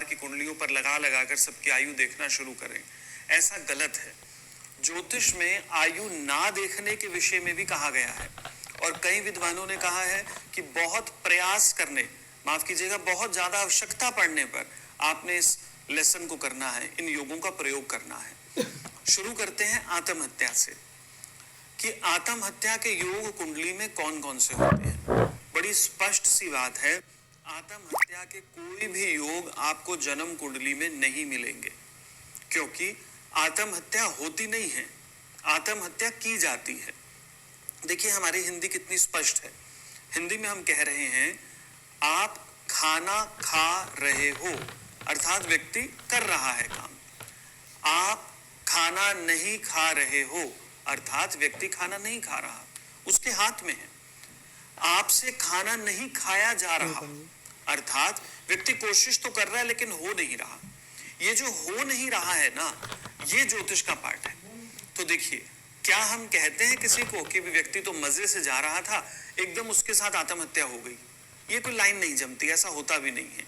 की कुंडलियों पर लगा लगा कर सबकी आयु देखना शुरू करें, ऐसा गलत है। ज्योतिष में आयु ना देखने के विषय में भी कहा गया है और कई विद्वानों ने कहा है कि बहुत प्रयास करने, माफ कीजिएगा, बहुत ज्यादा आवश्यकता पड़ने पर आपने इस लेसन को करना है, इन योगों का प्रयोग करना है। शुरू करते हैं आत्महत्या से कि आत्महत्या के योग कुंडली में कौन कौन से होते हैं। बड़ी स्पष्ट सी बात है, आत्महत्या के कोई भी योग आपको जन्म कुंडली में नहीं मिलेंगे, क्योंकि आत्महत्या होती नहीं है, आत्महत्या की जाती है। देखिए हमारी हिंदी कितनी स्पष्ट है। हिंदी में हम कह रहे हैं आप खाना खा रहे हो, अर्थात व्यक्ति कर रहा है काम। आप खाना नहीं खा रहे हो, अर्थात व्यक्ति खाना नहीं खा रहा, उसके हाथ में है। आपसे खाना नहीं खाया जा रहा, अर्थात व्यक्ति कोशिश तो कर रहा है लेकिन हो नहीं रहा। ये जो हो नहीं रहा है ना, ये ज्योतिष का पार्ट है। तो देखिए, क्या हम कहते हैं किसी को कि व्यक्ति तो मजे से जा रहा था, एकदम उसके साथ आत्महत्या हो गई? ये कोई लाइन नहीं जमती, ऐसा होता भी नहीं है।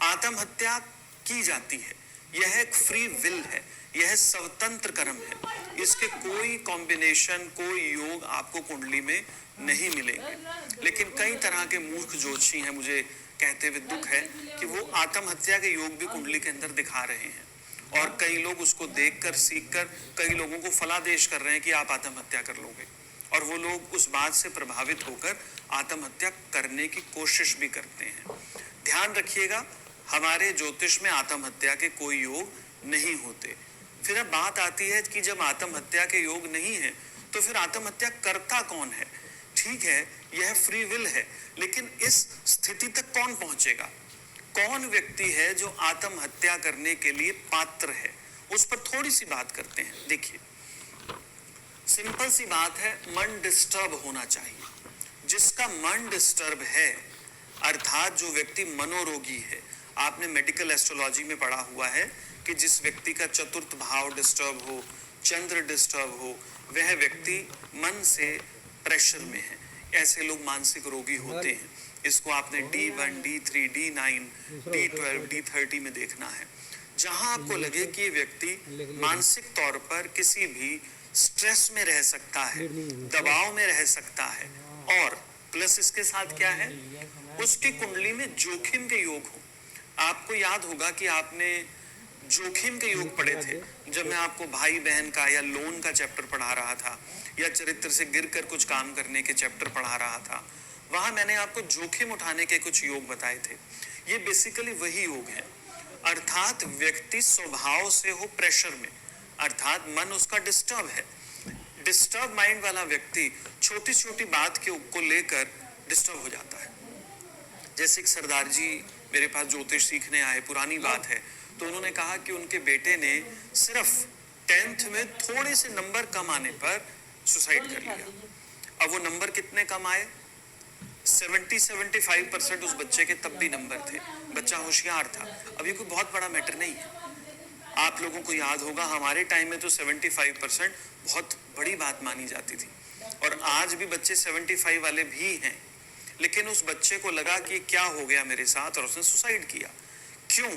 आत्महत्या की जाती है, यह एक फ्री विल है, यह स्वतंत्र कर्म है। इसके कोई कॉम्बिनेशन, कोई योग आपको कुंडली में नहीं मिलेंगे। लेकिन कई तरह के मूर्ख ज्योतिषी हैं, मुझे कहते हुए दुख है कि वो आत्महत्या के योग भी कुंडली के अंदर दिखा रहे हैं और कई लोग उसको देखकर, सीखकर कई लोगों को फलादेश कर रहे हैं कि आप आत्महत्या कर लोगे, और वो लोग उस बात से प्रभावित होकर आत्महत्या करने की कोशिश भी करते हैं। ध्यान रखिएगा, हमारे ज्योतिष में आत्महत्या के कोई योग नहीं होते। फिर अब बात आती है कि जब आत्महत्या के योग नहीं है तो फिर आत्महत्या करता कौन है? ठीक है, यह फ्री विल है, लेकिन इस स्थिति तक कौन पहुंचेगा? कौन व्यक्ति है जो आत्महत्या करने के लिए पात्र है? उस पर थोड़ी सी बात करते हैं। देखिए, सिंपल सी बात है, मन डिस्टर्ब होना चाहिए। जिसका मन डिस्टर्ब है, अर्थात जो व्यक्ति मनोरोगी है, आपने मेडिकल एस्ट्रोलॉजी में पढ़ा हुआ है कि जिस व्यक्ति का चतुर्थ भाव डिस्टर्ब हो, चंद्र डिस्टर्ब हो, वह व्यक्ति मन से प्रेशर में है। ऐसे लोग मानसिक रोगी होते हैं। इसको आपने D1, D3, D9, D12, D30 में देखना है। जहां आपको लगे कि ये व्यक्ति मानसिक तौर पर किसी भी स्ट्रेस में रह सकता है, दबाव में रह सकता है, और प्लस इसके साथ क्या है, उसकी कुंडली में जोखिम के योग हो। आपको याद होगा कि आपने जोखिम के योग पढ़े थे जब मैं आपको भाई बहन का या लोन का चैप्टर पढ़ा रहा था, या चरित्र से गिरकर कुछ काम करने के चैप्टर पढ़ा रहा था। वहां मैंने आपको जोखिम उठाने के कुछ योग बताए थे। ये बेसिकली वही योग है, अर्थात व्यक्ति स्वभाव से हो प्रेशर में, अर्थात मन उसका डिस्टर्ब है। डिस्टर्ब माइंड वाला व्यक्ति छोटी छोटी बात को लेकर डिस्टर्ब हो जाता है। जैसे एक सरदार जी मेरे पास ज्योतिष सीखने आए, पुरानी बात है, तो उन्होंने कहा कि उनके बेटे ने सिर्फ 10th में थोड़े से नंबर कम आने पर सुसाइड कर लिया। अब वो नंबर कितने कम आए? 70-75% उस बच्चे के तब भी नंबर थे, बच्चा होशियार था। अब ये कोई बहुत बड़ा मैटर नहीं है। आप लोगों को याद होगा हमारे टाइम में तो 75% बहुत बड़ी बात मानी जाती थी, और आज भी बच्चे 75 वाले भी हैं। लेकिन उस बच्चे को लगा कि क्या हो गया मेरे साथ, और उसने सुसाइड किया। क्यों?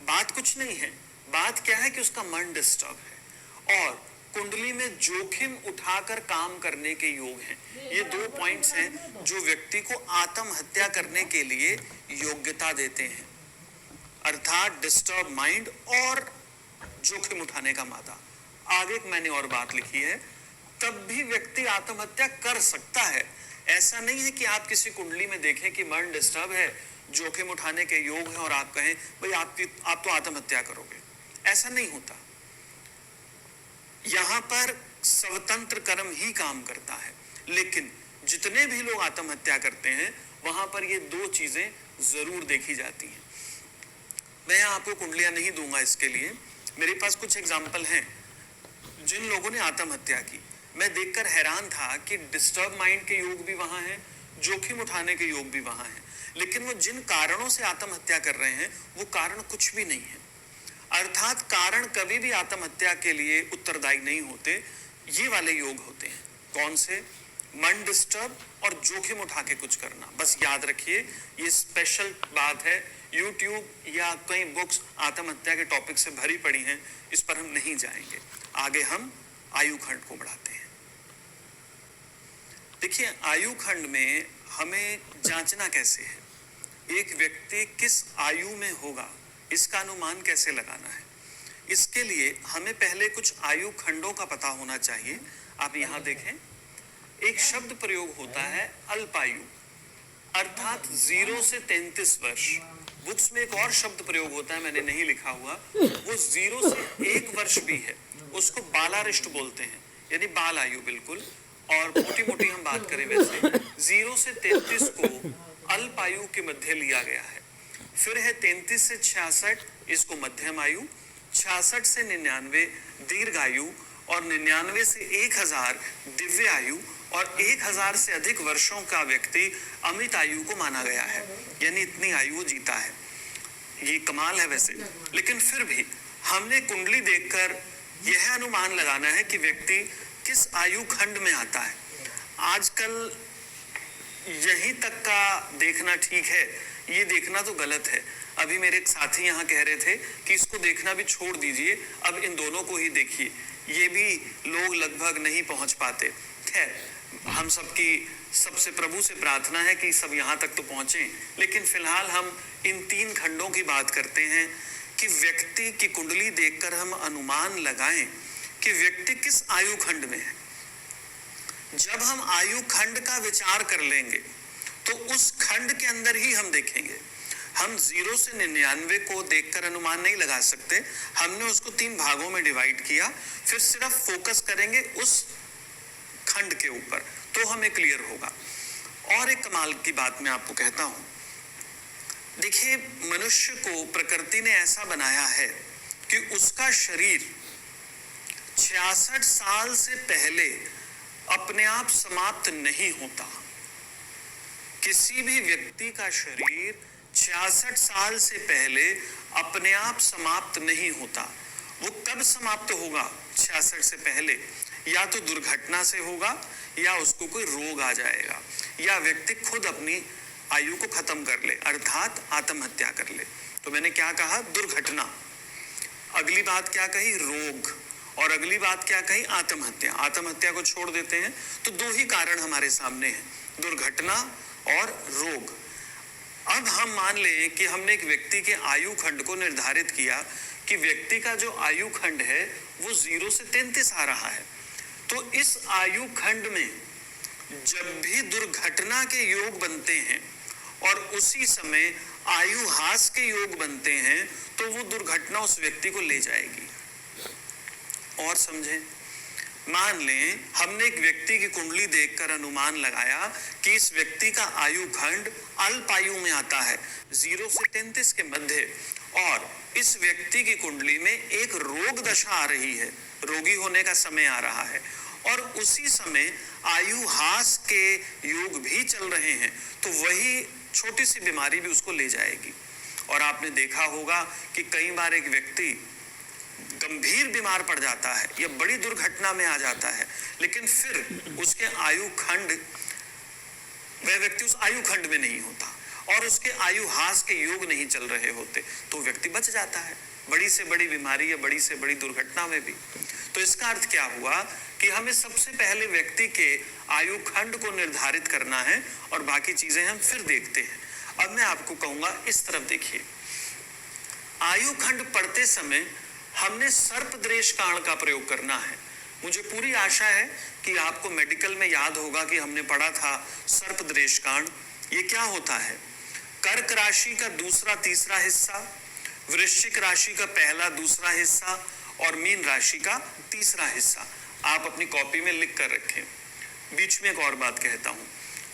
बात कुछ नहीं है, बात क्या है कि उसका मन डिस्टर्ब है और कुंडली में जोखिम उठाकर काम करने के योग हैं। ये 2 पॉइंट्स हैं जो व्यक्ति को आत्महत्या करने के लिए योग्यता देते हैं, अर्थात डिस्टर्ब माइंड और जोखिम उठाने का मादा। आगे मैंने और बात लिखी है, तब भी व्यक्ति आत्महत्या कर सकता है। ऐसा नहीं है कि आप किसी कुंडली में देखें कि मन डिस्टर्ब है, जोखिम उठाने के योग है, और आप कहें भाई आप तो आत्महत्या करोगे। ऐसा नहीं होता। यहां पर स्वतंत्र कर्म ही काम करता है। लेकिन जितने भी लोग आत्महत्या करते हैं वहां पर ये 2 चीजें जरूर देखी जाती हैं। मैं आपको कुंडलियां नहीं दूंगा इसके लिए, मेरे पास कुछ एग्जाम्पल हैं जिन लोगों ने आत्महत्या की। मैं देखकर हैरान था कि डिस्टर्ब माइंड के योग भी वहां हैं, जोखिम उठाने के योग भी वहां हैं, लेकिन वो जिन कारणों से आत्महत्या कर रहे हैं वो कारण कुछ भी नहीं है। अर्थात कारण कभी भी आत्महत्या के लिए उत्तरदायी नहीं होते। ये वाले योग होते हैं। कौन से? मन डिस्टर्ब और जोखिम उठा के कुछ करना। बस याद रखिए, ये स्पेशल बात है, YouTube या कई बुक्स आत्महत्या के टॉपिक से भरी पड़ी हैं, इस पर हम नहीं जाएंगे। आगे हम आयु खंड को बढ़ाते हैं। देखिए, आयु खंड में हमें जांचना कैसे है, एक व्यक्ति किस आयु में होगा इसका अनुमान कैसे लगाना है। इसके लिए हमें पहले कुछ आयु खंडों का पता होना चाहिए। आप यहां देखें, एक शब्द प्रयोग होता है अल्पायु, अर्थात 0 से 33 वर्ष। बुक्स में एक और शब्द प्रयोग होता है, मैंने नहीं लिखा हुआ, वो 0 से 1 वर्ष भी है, उसको बालारिष्ट बोलते हैं, यानी बाल आयु बिल्कुल। और मोटी मोटी हम बात करें वैसे 0 से 33 को अल्पायु के मध्य लिया गया है। फिर है 33 से 66, इसको मध्यम आयु, 66 से 99 दीर्घ आयु, और 99 से 1000 दिव्य आयु, और 1000 से अधिक वर्षों का व्यक्ति अमृत आयु को माना गया है, यानी इतनी आयु जीता है। ये कमाल है वैसे, लेकिन फिर भी हमने कुंडली देखकर यह अनुमान लगाना है कि व्यक्ति किस आयु खंड में आता है। आजकल यहीं तक का देखना ठीक है, ये देखना तो गलत है। अभी मेरे एक साथी यहाँ कह रहे थे कि इसको देखना भी छोड़ दीजिए, अब इन दोनों को ही देखिए। ये भी लोग लगभग नहीं पहुंच पाते। खैर, हम सबकी सबसे प्रभु से प्रार्थना है कि सब यहाँ तक तो पहुंचे, लेकिन फिलहाल हम इन 3 खंडों की बात करते हैं कि व्यक्ति की कुंडली देखकर हम अनुमान लगाएं कि व्यक्ति किस आयु खंड में है। जब हम आयु खंड का विचार कर लेंगे तो उस खंड के अंदर ही हम देखेंगे। हम 0 से 99 को देखकर अनुमान नहीं लगा सकते, हमने उसको 3 भागों में डिवाइड किया, फिर सिर्फ फोकस करेंगे उस खंड के ऊपर, तो हमें क्लियर होगा। और एक कमाल की बात मैं आपको कहता हूं, देखिए, मनुष्य को प्रकृति ने ऐसा बनाया है कि उसका शरीर 66 साल से पहले अपने आप समाप्त नहीं होता। किसी भी व्यक्ति का शरीर 66 साल से पहले अपने आप समाप्त नहीं होता। वो कब समाप्त होगा 66 से पहले? या तो दुर्घटना से होगा, या उसको कोई रोग आ जाएगा, या व्यक्ति खुद अपनी आयु को खत्म कर ले, अर्थात आत्महत्या कर ले। तो मैंने क्या कहा? दुर्घटना। अगली बात क्या कही? रोग। और अगली बात क्या कही? आत्महत्या। आत्महत्या को छोड़ देते हैं तो 2 ही कारण हमारे सामने हैं, दुर्घटना और रोग। अब हम मान लें कि हमने एक व्यक्ति के आयु खंड को निर्धारित किया कि व्यक्ति का जो आयु खंड है वो 0 से 33 आ रहा है। तो इस आयु खंड में जब भी दुर्घटना के योग बनते हैं और उसी समय आयु ह्रास के योग बनते हैं, तो वो दुर्घटना उस व्यक्ति को ले जाएगी। और समझें, मान लें हमने एक व्यक्ति की कुंडली देखकर अनुमान लगाया कि इस व्यक्ति का आयु खंड अल्पायु में आता है, 0 से 33 के मध्य, और इस व्यक्ति की कुंडली में एक रोग दशा आ रही है, रोगी होने का समय आ रहा है, और उसी समय आयु ह्रास के योग भी चल रहे हैं, तो वही छोटी सी बीमारी भी उसको ले जाएगी। और आपने देखा होगा कि कई बार एक व्यक्ति गंभीर बीमार पड़ जाता है या बड़ी दुर्घटना में आ जाता है, लेकिन फिर उसके आयु खंड, वह व्यक्ति उस आयु खंड में नहीं होता और उसके आयु ह्रास के योग नहीं चल रहे होते, तो व्यक्ति बच जाता है बड़ी से बड़ी बीमारी या बड़ी से बड़ी दुर्घटना में भी। तो इसका अर्थ क्या हुआ कि हमें सबसे पहले व्यक्ति के आयु खंड को निर्धारित करना है और बाकी चीजें हम फिर देखते हैं। अब मैं आपको कहूंगा, इस तरफ देखिए, आयु खंड पढ़ते समय हमने सर्पदृश कांड का प्रयोग करना है। मुझे पूरी आशा है कि आपको मेडिकल में याद होगा कि हमने पढ़ा था सर्पदृश कांड। ये क्या होता है? कर्क राशि का दूसरा तीसरा हिस्सा, वृश्चिक राशि का पहला दूसरा हिस्सा और मीन राशि का तीसरा हिस्सा। आप अपनी कॉपी में लिख कर रखें। बीच में एक और बात कहता हूँ,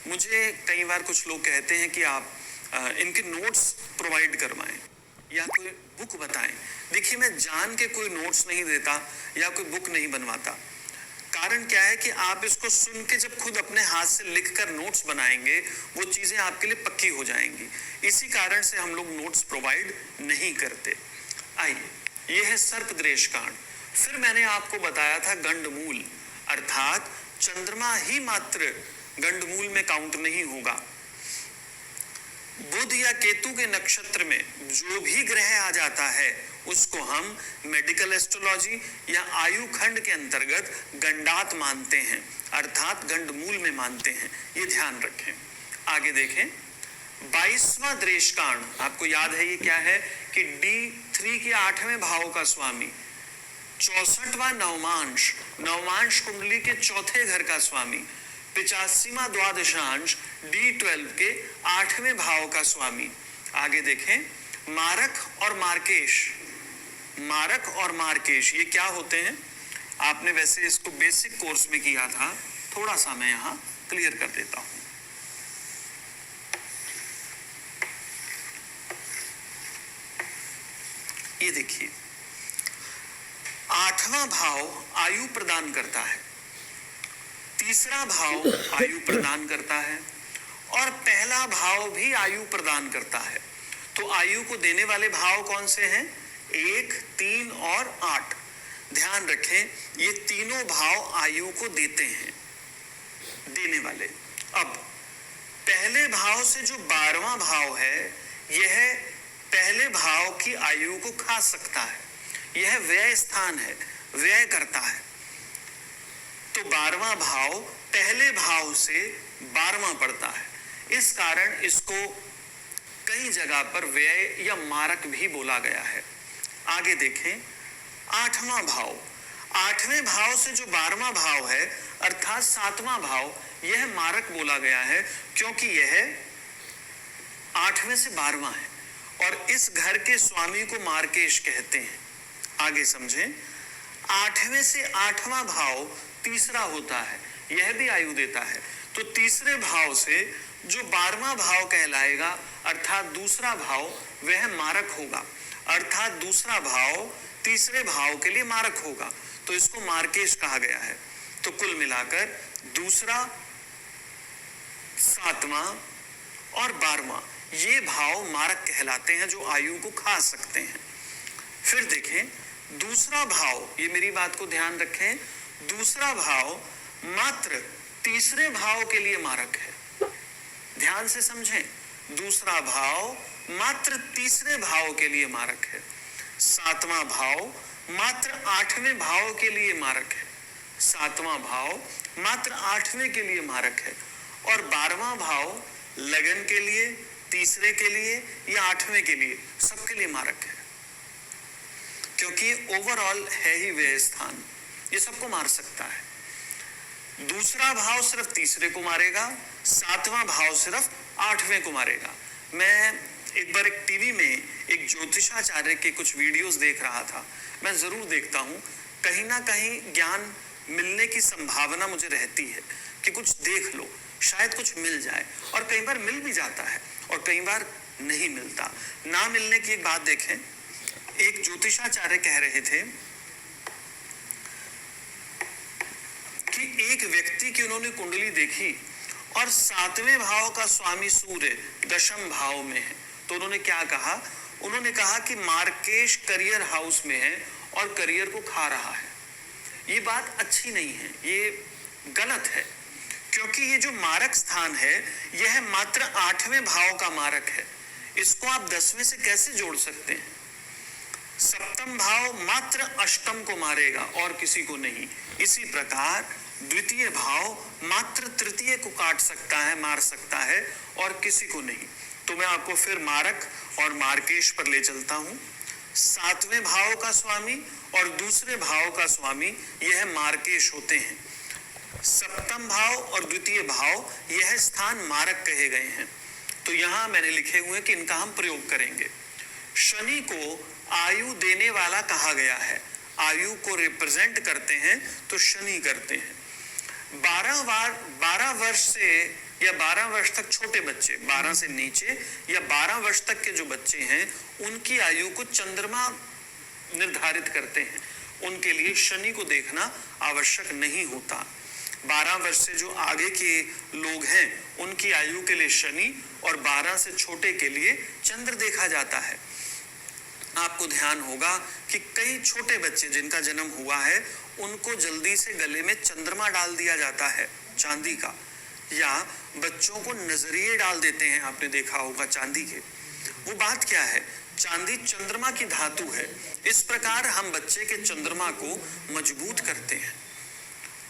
मुझे कई बार कुछ लोग कहते हैं कि आप इनके नोट्स प्रोवाइड करवाएं या कोई बुक बताएं। देखिए, मैं जान के कोई नोट्स नहीं देता या कोई बुक नहीं बनवाता। कारण क्या है कि आप इसको सुन के जब खुद अपने हाथ से लिखकर नोट्स बनाएंगे, वो चीजें आपके लिए पक्की हो जाएंगी। इसी कारण से हम लोग नोट्स प्रोवाइड नहीं करते। आइए, ये है सर्पदृश कांड। फिर मैंने आपको बताया था गंडमूल, अर्थात चंद्रमा ही मात्र गंडमूल में काउंट नहीं होगा। बुध या केतु के नक्षत्र में जो भी ग्रह आ जाता है उसको हम मेडिकल एस्ट्रोलॉजी या आयु खंड के अंतर्गत गंडात मानते हैं, अर्थात गंड मूल में मानते हैं। ये ध्यान रखें। आगे देखें, 22वां द्रेशकांड, आपको याद है ये क्या है कि D3 के 8वें भाव का स्वामी, 64वां नवमांश, नवमांश कुंडली के चौथे घर का स्वामी, 85वां द्वादशांश D12 के 8वें भाव का स्वामी। आगे देखें, मारक और मार्केश, मारक और मार्केश ये क्या होते हैं? आपने वैसे इसको बेसिक कोर्स में किया था, थोड़ा सा मैं यहां क्लियर कर देता हूं। ये देखिए, 8वां भाव आयु प्रदान करता है, तीसरा भाव आयु प्रदान करता है और पहला भाव भी आयु प्रदान करता है। तो आयु को देने वाले भाव कौन से हैं? 1, 3 और 8। ध्यान रखें, ये तीनों भाव आयु को देते हैं, देने वाले। अब पहले भाव से जो 12वां भाव है, यह पहले भाव की आयु को खा सकता है। यह व्यय स्थान है, व्यय करता है। तो 12वां भाव पहले भाव से 12वां पड़ता है, इस कारण इसको कई जगह पर व्यय या मारक भी बोला गया है। आगे देखें, 8वां भाव, 8वें भाव से जो 12वां भाव है अर्थात 7वां भाव, यह मारक बोला गया है क्योंकि यह 8वें से 12वां है और इस घर के स्वामी को मार्केश कहते हैं। आगे समझें, 8वें से 8वां भाव तीसरा होता है, यह भी आयु देता है। तो तीसरे भाव से जो 12वां भाव कहलाएगा अर्थात दूसरा भाव, वह मारक होगा, अर्थात दूसरा भाव तीसरे भाव के लिए मारक होगा, तो इसको मार्केश कहा गया है। तो कुल मिलाकर दूसरा, 7वां और 12वां ये भाव मारक कहलाते हैं, जो आयु को खा सकते हैं। फिर देखें, दूसरा भाव, ये मेरी बात को ध्यान रखें, दूसरा भाव मात्र तीसरे भाव के लिए मारक है। ध्यान से समझें, दूसरा भाव मात्र तीसरे भाव के लिए मारक है। 7वां भाव मात्र 8वें भाव के लिए मारक है। 7वां भाव मात्र 8वें के लिए मारक है और 12वां भाव लगन के लिए, तीसरे के लिए या 8वें के लिए, सबके लिए मारक है, क्योंकि ओवरऑल है ही व्यय स्थान, ये सबको मार सकता है। दूसरा भाव सिर्फ तीसरे को मारेगा, 7वां भाव सिर्फ 8वें को मारेगा। मैं एक बार एक टीवी में एक ज्योतिषाचार्य के कुछ वीडियोस देख रहा था, मैं जरूर देखता हूँ, कहीं ना कहीं ज्ञान मिलने की संभावना मुझे रहती है कि कुछ देख लो, शायद कुछ मिल जाए, और कई बार मिल भी जाता है और कई बार नहीं मिलता। ना मिलने की एक बात देखें, एक ज्योतिषाचार्य कह रहे थे कि एक व्यक्ति की उन्होंने कुंडली देखी और 7वें भाव का स्वामी सूर्य 10वें भाव में है। तो उन्होंने क्या कहा? उन्होंने कहा कि मार्केश करियर हाउस में है और करियर को खा रहा है। ये बात अच्छी नहीं है, ये गलत है, क्योंकि ये जो मारक स्थान है यह मात्र 8वें भाव का मारक है, इसको आप 10वें से कैसे जोड़ सकते हैं? 7वां भाव मात्र अष्टम को मारेगा और किसी को नहीं। इसी प्रकार द्वितीय भाव मात्र तृतीय को काट सकता है, मार सकता है, और किसी को नहीं। तो मैं आपको फिर मारक और मार्केश पर ले चलता हूं। 7वें भाव का स्वामी और दूसरे भाव का स्वामी यह मार्केश होते हैं। 7वां भाव और द्वितीय भाव यह स्थान मारक कहे गए हैं। तो यहां मैंने लिखे हुए कि इनका हम प्रयोग करेंगे। शनि को आयु देने वाला कहा गया है, आयु को रिप्रेजेंट करते हैं तो शनि करते हैं। 12 वर्ष से या 12 वर्ष तक छोटे बच्चे, 12 से नीचे या 12 वर्ष तक के जो बच्चे हैं, उनकी आयु को चंद्रमा निर्धारित करते हैं, उनके लिए शनि को देखना आवश्यक नहीं होता। 12 वर्ष से जो आगे के लोग हैं उनकी आयु के लिए शनि और 12 से छोटे के लिए चंद्र देखा जाता है। आपको ध्यान होगा कि कई छोटे बच्चे जिनका जन्म हुआ है उनको जल्दी से गले में चंद्रमा डाल दिया जाता है चांदी का, या बच्चों को नजरिए डाल देते हैं, आपने देखा होगा चांदी के। वो बात क्या है, चांदी चंद्रमा की धातु है, इस प्रकार हम बच्चे के चंद्रमा को मजबूत करते हैं।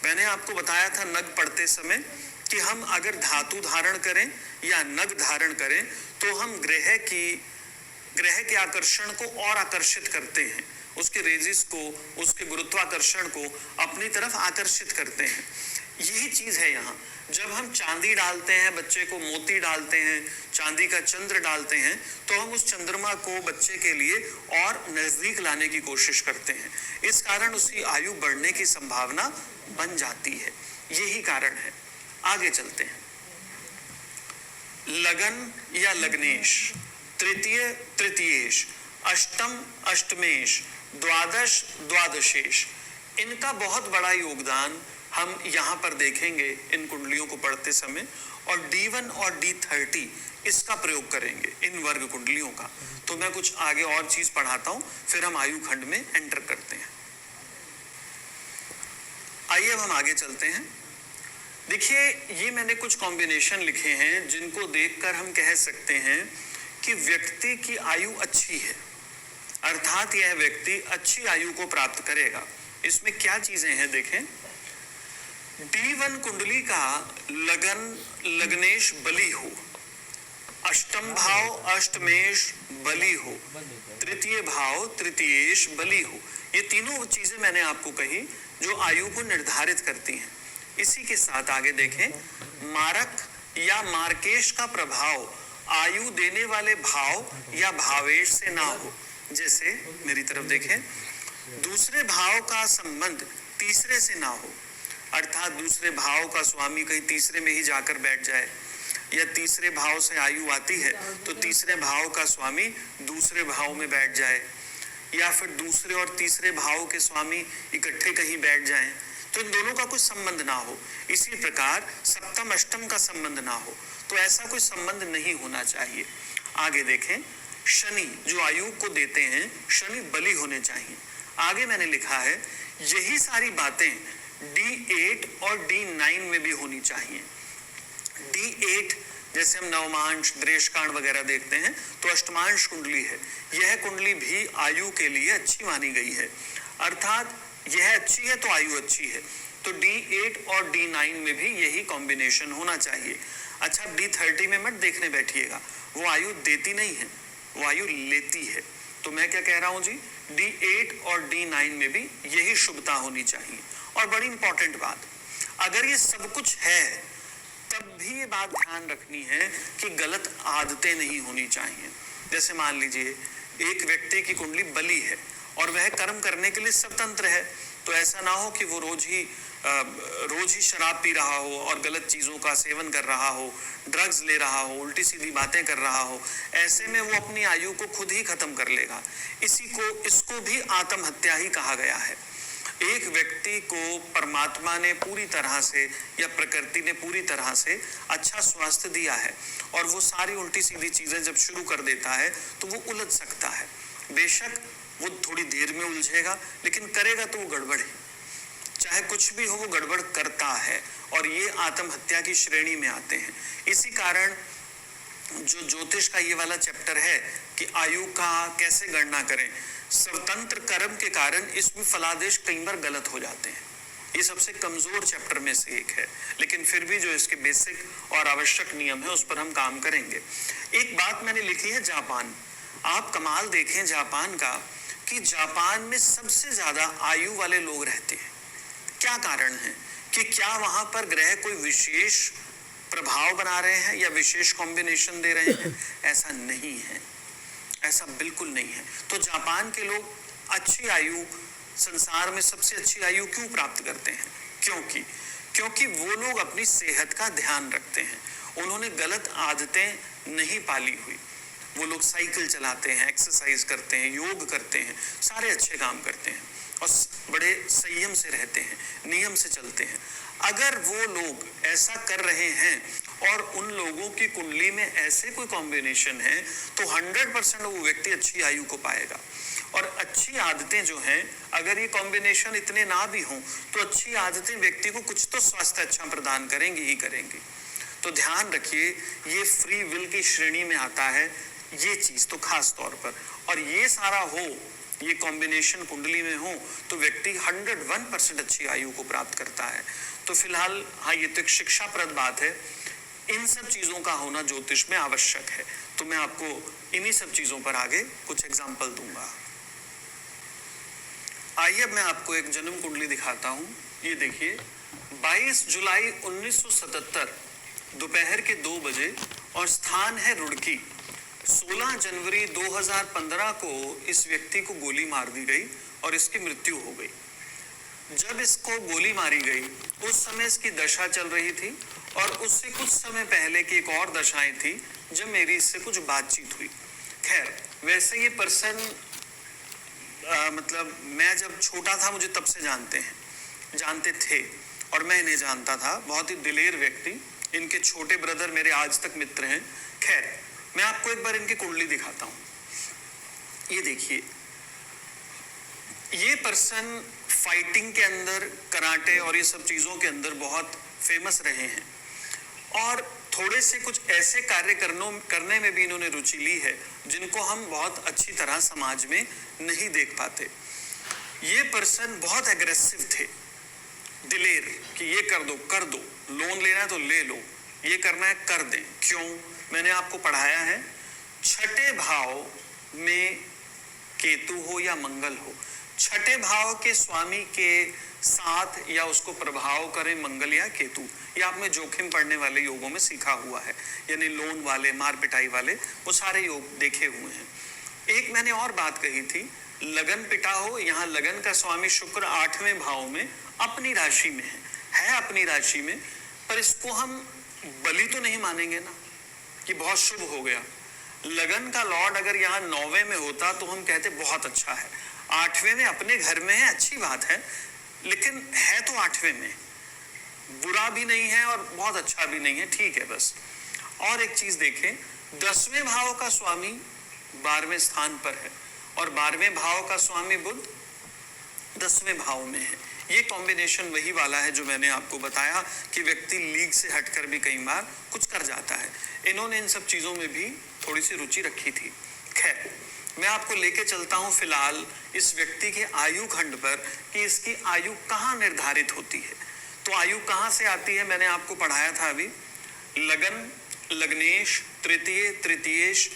मैंने आपको बताया था नग पढ़ते समय कि हम अगर धातु धारण करें या नग धारण करें तो हम ग्रह के आकर्षण को और आकर्षित करते हैं, उसके रेजिस को, उसके गुरुत्वाकर्षण को अपनी तरफ आकर्षित करते हैं। यही चीज है यहाँ। जब हम चांदी डालते हैं, बच्चे को मोती डालते हैं, चांदी का चंद्र डालते हैं, तो हम उस चंद्रमा को बच्चे के लिए और नजदीक लाने की कोशिश करते हैं। इस कारण उसकी आयु बढ़ने की संभावना बन जाती है। यही कारण है। आगे चलते हैं। लगन या लग्नेश, तृतीय तृतीयेश, अष्टम अष्टमेश, द्वादश द्वादशेश, इनका बहुत बड़ा योगदान हम यहाँ पर देखेंगे इन कुंडलियों को पढ़ते समय। और D1 और D30 इसका प्रयोग करेंगे इन वर्ग कुंडलियों का। तो मैं कुछ आगे और चीज पढ़ाता हूं, फिर हम आयु खंड में एंटर करते हैं। आइए अब हम आगे चलते हैं। देखिए, ये मैंने कुछ कॉम्बिनेशन लिखे हैं जिनको देखकर हम कह सकते हैं कि व्यक्ति की आयु अच्छी है, अर्थात यह व्यक्ति अच्छी आयु को प्राप्त करेगा। इसमें क्या चीजें हैं देखें। D1 कुंडली का लगन लग्नेश बली हो, अष्टम भाव अष्टमेश बली हो, तृतीय भाव तृतीयेश बली हो। ये तीनों चीजें मैंने आपको कही जो आयु को निर्धारित करती हैं। इसी के साथ आगे देखें, मारक या मार्केश का प्रभाव आयु देने वाले भाव या भावेश से ना हो। जैसे मेरी तरफ देखें, दूसरे भाव का संबंध तीसरे से ना हो, अर्थात दूसरे भाव का स्वामी कहीं तीसरे में ही जाकर बैठ जाए, या तीसरे भाव से आयु आती है तो तीसरे भाव का स्वामी दूसरे भाव में बैठ जाए, या फिर दूसरे और तीसरे भाव के स्वामी इकट्ठे कहीं बैठ जाएं, तो इन दोनों का कोई संबंध ना हो। इसी प्रकार सप्तम अष्टम का संबंध ना हो, तो ऐसा कोई संबंध नहीं होना चाहिए। आगे देखें, शनि जो आयु को देते हैं, शनि बली होने चाहिए। आगे मैंने लिखा है यही सारी बातें D8 और D9 में भी होनी चाहिए। D8 जैसे हम नवमांश, द्रेशकांड वगैरह देखते हैं तो अष्टमांश कुंडली है। यह कुंडली भी आयु के लिए अच्छी मानी गई है, अर्थात यह अच्छी है तो आयु अच्छी है। तो D8 और D9 में भी यही कॉम्बिनेशन होना चाहिए। अच्छा, D30 में मत देखने बैठिएगा, वो आयु देती नहीं है, वो आयु लेती है। तो मैं क्या कह रहा हूं जी, D8 और D9 में भी यही शुभता होनी चाहिए। और बड़ी इंपॉर्टेंट बात, अगर ये सब कुछ है तब भी ये बात ध्यान रखनी है कि गलत आदतें नहीं होनी चाहिए। जैसे मान लीजिए एक व्यक्ति की कुंडली बली है और वह कर्म करने के लिए स्वतंत्र है, तो ऐसा ना हो कि वो रोज ही शराब पी रहा हो और गलत चीजों का सेवन कर रहा हो, ड्रग्स ले रहा हो, उल्टी सीधी बातें कर रहा हो। ऐसे में वो अपनी आयु को खुद ही खत्म कर लेगा। इसको भी आत्महत्या ही कहा गया है। एक व्यक्ति को परमात्मा ने पूरी तरह से या प्रकृति ने पूरी तरह से अच्छा स्वास्थ्य दिया है और वो सारी उल्टी सीधी चीजें जब शुरू कर देता है तो वो उलझ सकता है। बेशक वो थोड़ी देर में उलझेगा, लेकिन करेगा तो वो गड़बड़ ही, चाहे कुछ भी हो वो गड़बड़ करता है, और ये आत्महत्या की श्रेणी में आते हैं। इसी कारण जो ज्योतिष का ये वाला चैप्टर है कि आयु का कैसे गणना करें, स्वतंत्र कर्म के कारण इसमें फलादेश कई बार गलत हो जाते हैं। ये सबसे कमजोर चैप्टर में से एक है, लेकिन फिर भी जो इसके बेसिक और आवश्यक नियम है उस पर हम काम करेंगे। एक बात मैंने लिखी है, जापान। आप कमाल देखें जापान का कि जापान में सबसे ज्यादा आयु वाले लोग रहते हैं। क्या कारण है कि क्या वहां पर ग्रह कोई विशेष प्रभाव बना रहे हैं या विशेष कॉम्बिनेशन दे रहे हैं? ऐसा नहीं है, ऐसा बिल्कुल नहीं है। तो जापान के लोग अच्छी आयु, संसार में सबसे अच्छी आयु क्यों प्राप्त करते हैं? क्योंकि वो लोग अपनी सेहत का ध्यान रखते हैं, उन्होंने गलत आदतें नहीं पाली हुई। वो लोग साइकिल चलाते हैं, एक्सरसाइज करते हैं, योग करते हैं, सारे अच्छे काम करते हैं और बड़े संयम से रहते हैं, नियम से चलते हैं। अगर वो लोग ऐसा कर रहे हैं और उन लोगों की कुंडली में ऐसे कोई कॉम्बिनेशन है तो 100% वो व्यक्ति अच्छी आयु को पाएगा। और अच्छी आदतें जो हैं, अगर ये कॉम्बिनेशन इतने ना भी हों तो अच्छी आदतें व्यक्ति को कुछ तो स्वास्थ्य अच्छा प्रदान करेंगी ही करेंगी। तो ध्यान रखिए, ये फ्री विल की श्रेणी में आता है ये चीज तो खास तौर पर। और ये सारा हो, ये कॉम्बिनेशन कुंडली में हो, तो व्यक्ति 101% अच्छी आयु को प्राप्त करता है। तो फिलहाल हाँ, ये तो एक शिक्षाप्रद बात है, इन सब चीजों का होना ज्योतिष में आवश्यक है। तो मैं आपको इन्हीं सब चीजों पर आगे कुछ एग्जाम्पल दूंगा। आइए अब मैं आपको एक जन्म कुंडली दिखाता हूं। ये देखिए, 22 जुलाई 1977 दोपहर के 2 बजे और स्थान है रुड़की। 16 जनवरी 2015 को इस व्यक्ति को गोली मार दी गई और इसकी मृत्यु हो गई। जब इसको गोली मारी गई उस समय इसकी दशा चल रही थी और उससे कुछ समय पहले की एक और दशाएं थी जब मेरी इससे कुछ बातचीत हुई। खैर, वैसे ये पर्सन मतलब मैं जब छोटा था मुझे तब से जानते थे और मैं इन्हें जानता था। बहुत ही दिलेर व्यक्ति, इनके छोटे ब्रदर मेरे आज तक मित्र हैं। खैर, मैं आपको एक बार इनकी कुंडली दिखाता हूं। ये देखिए, ये पर्सन फाइटिंग के अंदर, कराटे और ये सब चीजों के अंदर बहुत फेमस रहे हैं और थोड़े से कुछ ऐसे कार्य करने में भी इन्होंने रुचि ली है जिनको हम बहुत अच्छी तरह समाज में नहीं देख पाते। ये पर्सन बहुत एग्रेसिव थे, दिलेर, कि ये कर दो, लोन लेना है तो ले लो, ये करना है कर दें। क्यों? मैंने आपको पढ़ाया है, छठे भाव में केतु हो या मंगल हो, छठे भाव के स्वामी के साथ या उसको प्रभाव करें मंगल या केतु, ये आपने जोखिम पढ़ने वाले योगों में सीखा हुआ है, यानी लोन वाले, मार पिटाई वाले, वो सारे योग देखे हुए हैं। एक मैंने और बात कही थी, लगन पिटा हो, यहाँ लगन का स्वामी शुक्र 8वें भाव में अपनी राशि में है अपनी राशि में, पर इसको हम बलि तो नहीं मानेंगे ना कि बहुत शुभ हो गया। लगन का लॉर्ड अगर यहाँ 9वें में होता तो हम कहते बहुत अच्छा है, 8वें में अपने घर में है, अच्छी बात है, लेकिन है तो 8वें में, बुरा भी नहीं है और बहुत अच्छा भी नहीं है, ठीक है बस। और एक चीज देखें, 10वें भाव का स्वामी 12वें स्थान पर है और 12वें भाव का स्वामी बुध 10वें भाव में है। ये कॉम्बिनेशन वही वाला है जो मैंने आपको बताया कि व्यक्ति लीग से हटकर भी कई बार कुछ कर जाता है। इन्होंने इन सब चीजों में भी थोड़ी सी रुचि रखी थी। खैर, मैं आपको लेके चलता हूं फिलहाल इस व्यक्ति के आयु खंड पर कि इसकी आयु कहाँ निर्धारित होती है। तो आयु कहाँ से आती है, मैंने आपको पढ़ाया था अभी, लगन, लग्नेश, तृतीय, तृतीयेश,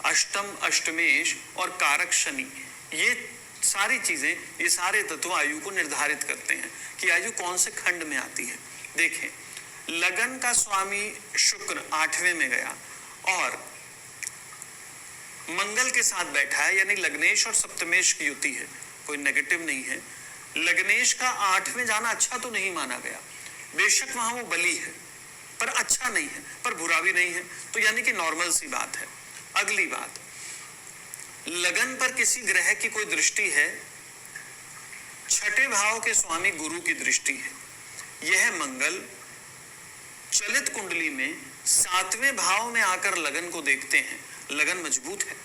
अष्टम, अष्टमेश और कारक शनि, ये सारी चीजें, ये सारे तत्व आयु को निर्धारित करते हैं कि आयु कौन से खंड में आती है। देखें, लगन का स्वामी शुक्र 8वें में गया और मंगल के साथ बैठा है, यानी लग्नेश और सप्तमेश की युति है, कोई नेगेटिव नहीं है। लग्नेश का 8वें जाना अच्छा तो नहीं माना गया, बेशक वहां वो बली है पर अच्छा नहीं है, पर बुरा भी नहीं है, तो यानी कि नॉर्मल सी बात है। अगली बात, लगन पर किसी ग्रह की कोई दृष्टि है, छठे भाव के स्वामी गुरु की दृष्टि है, यह मंगल चलित कुंडली में 7वें भाव में आकर लगन को देखते हैं। लगन मजबूत है,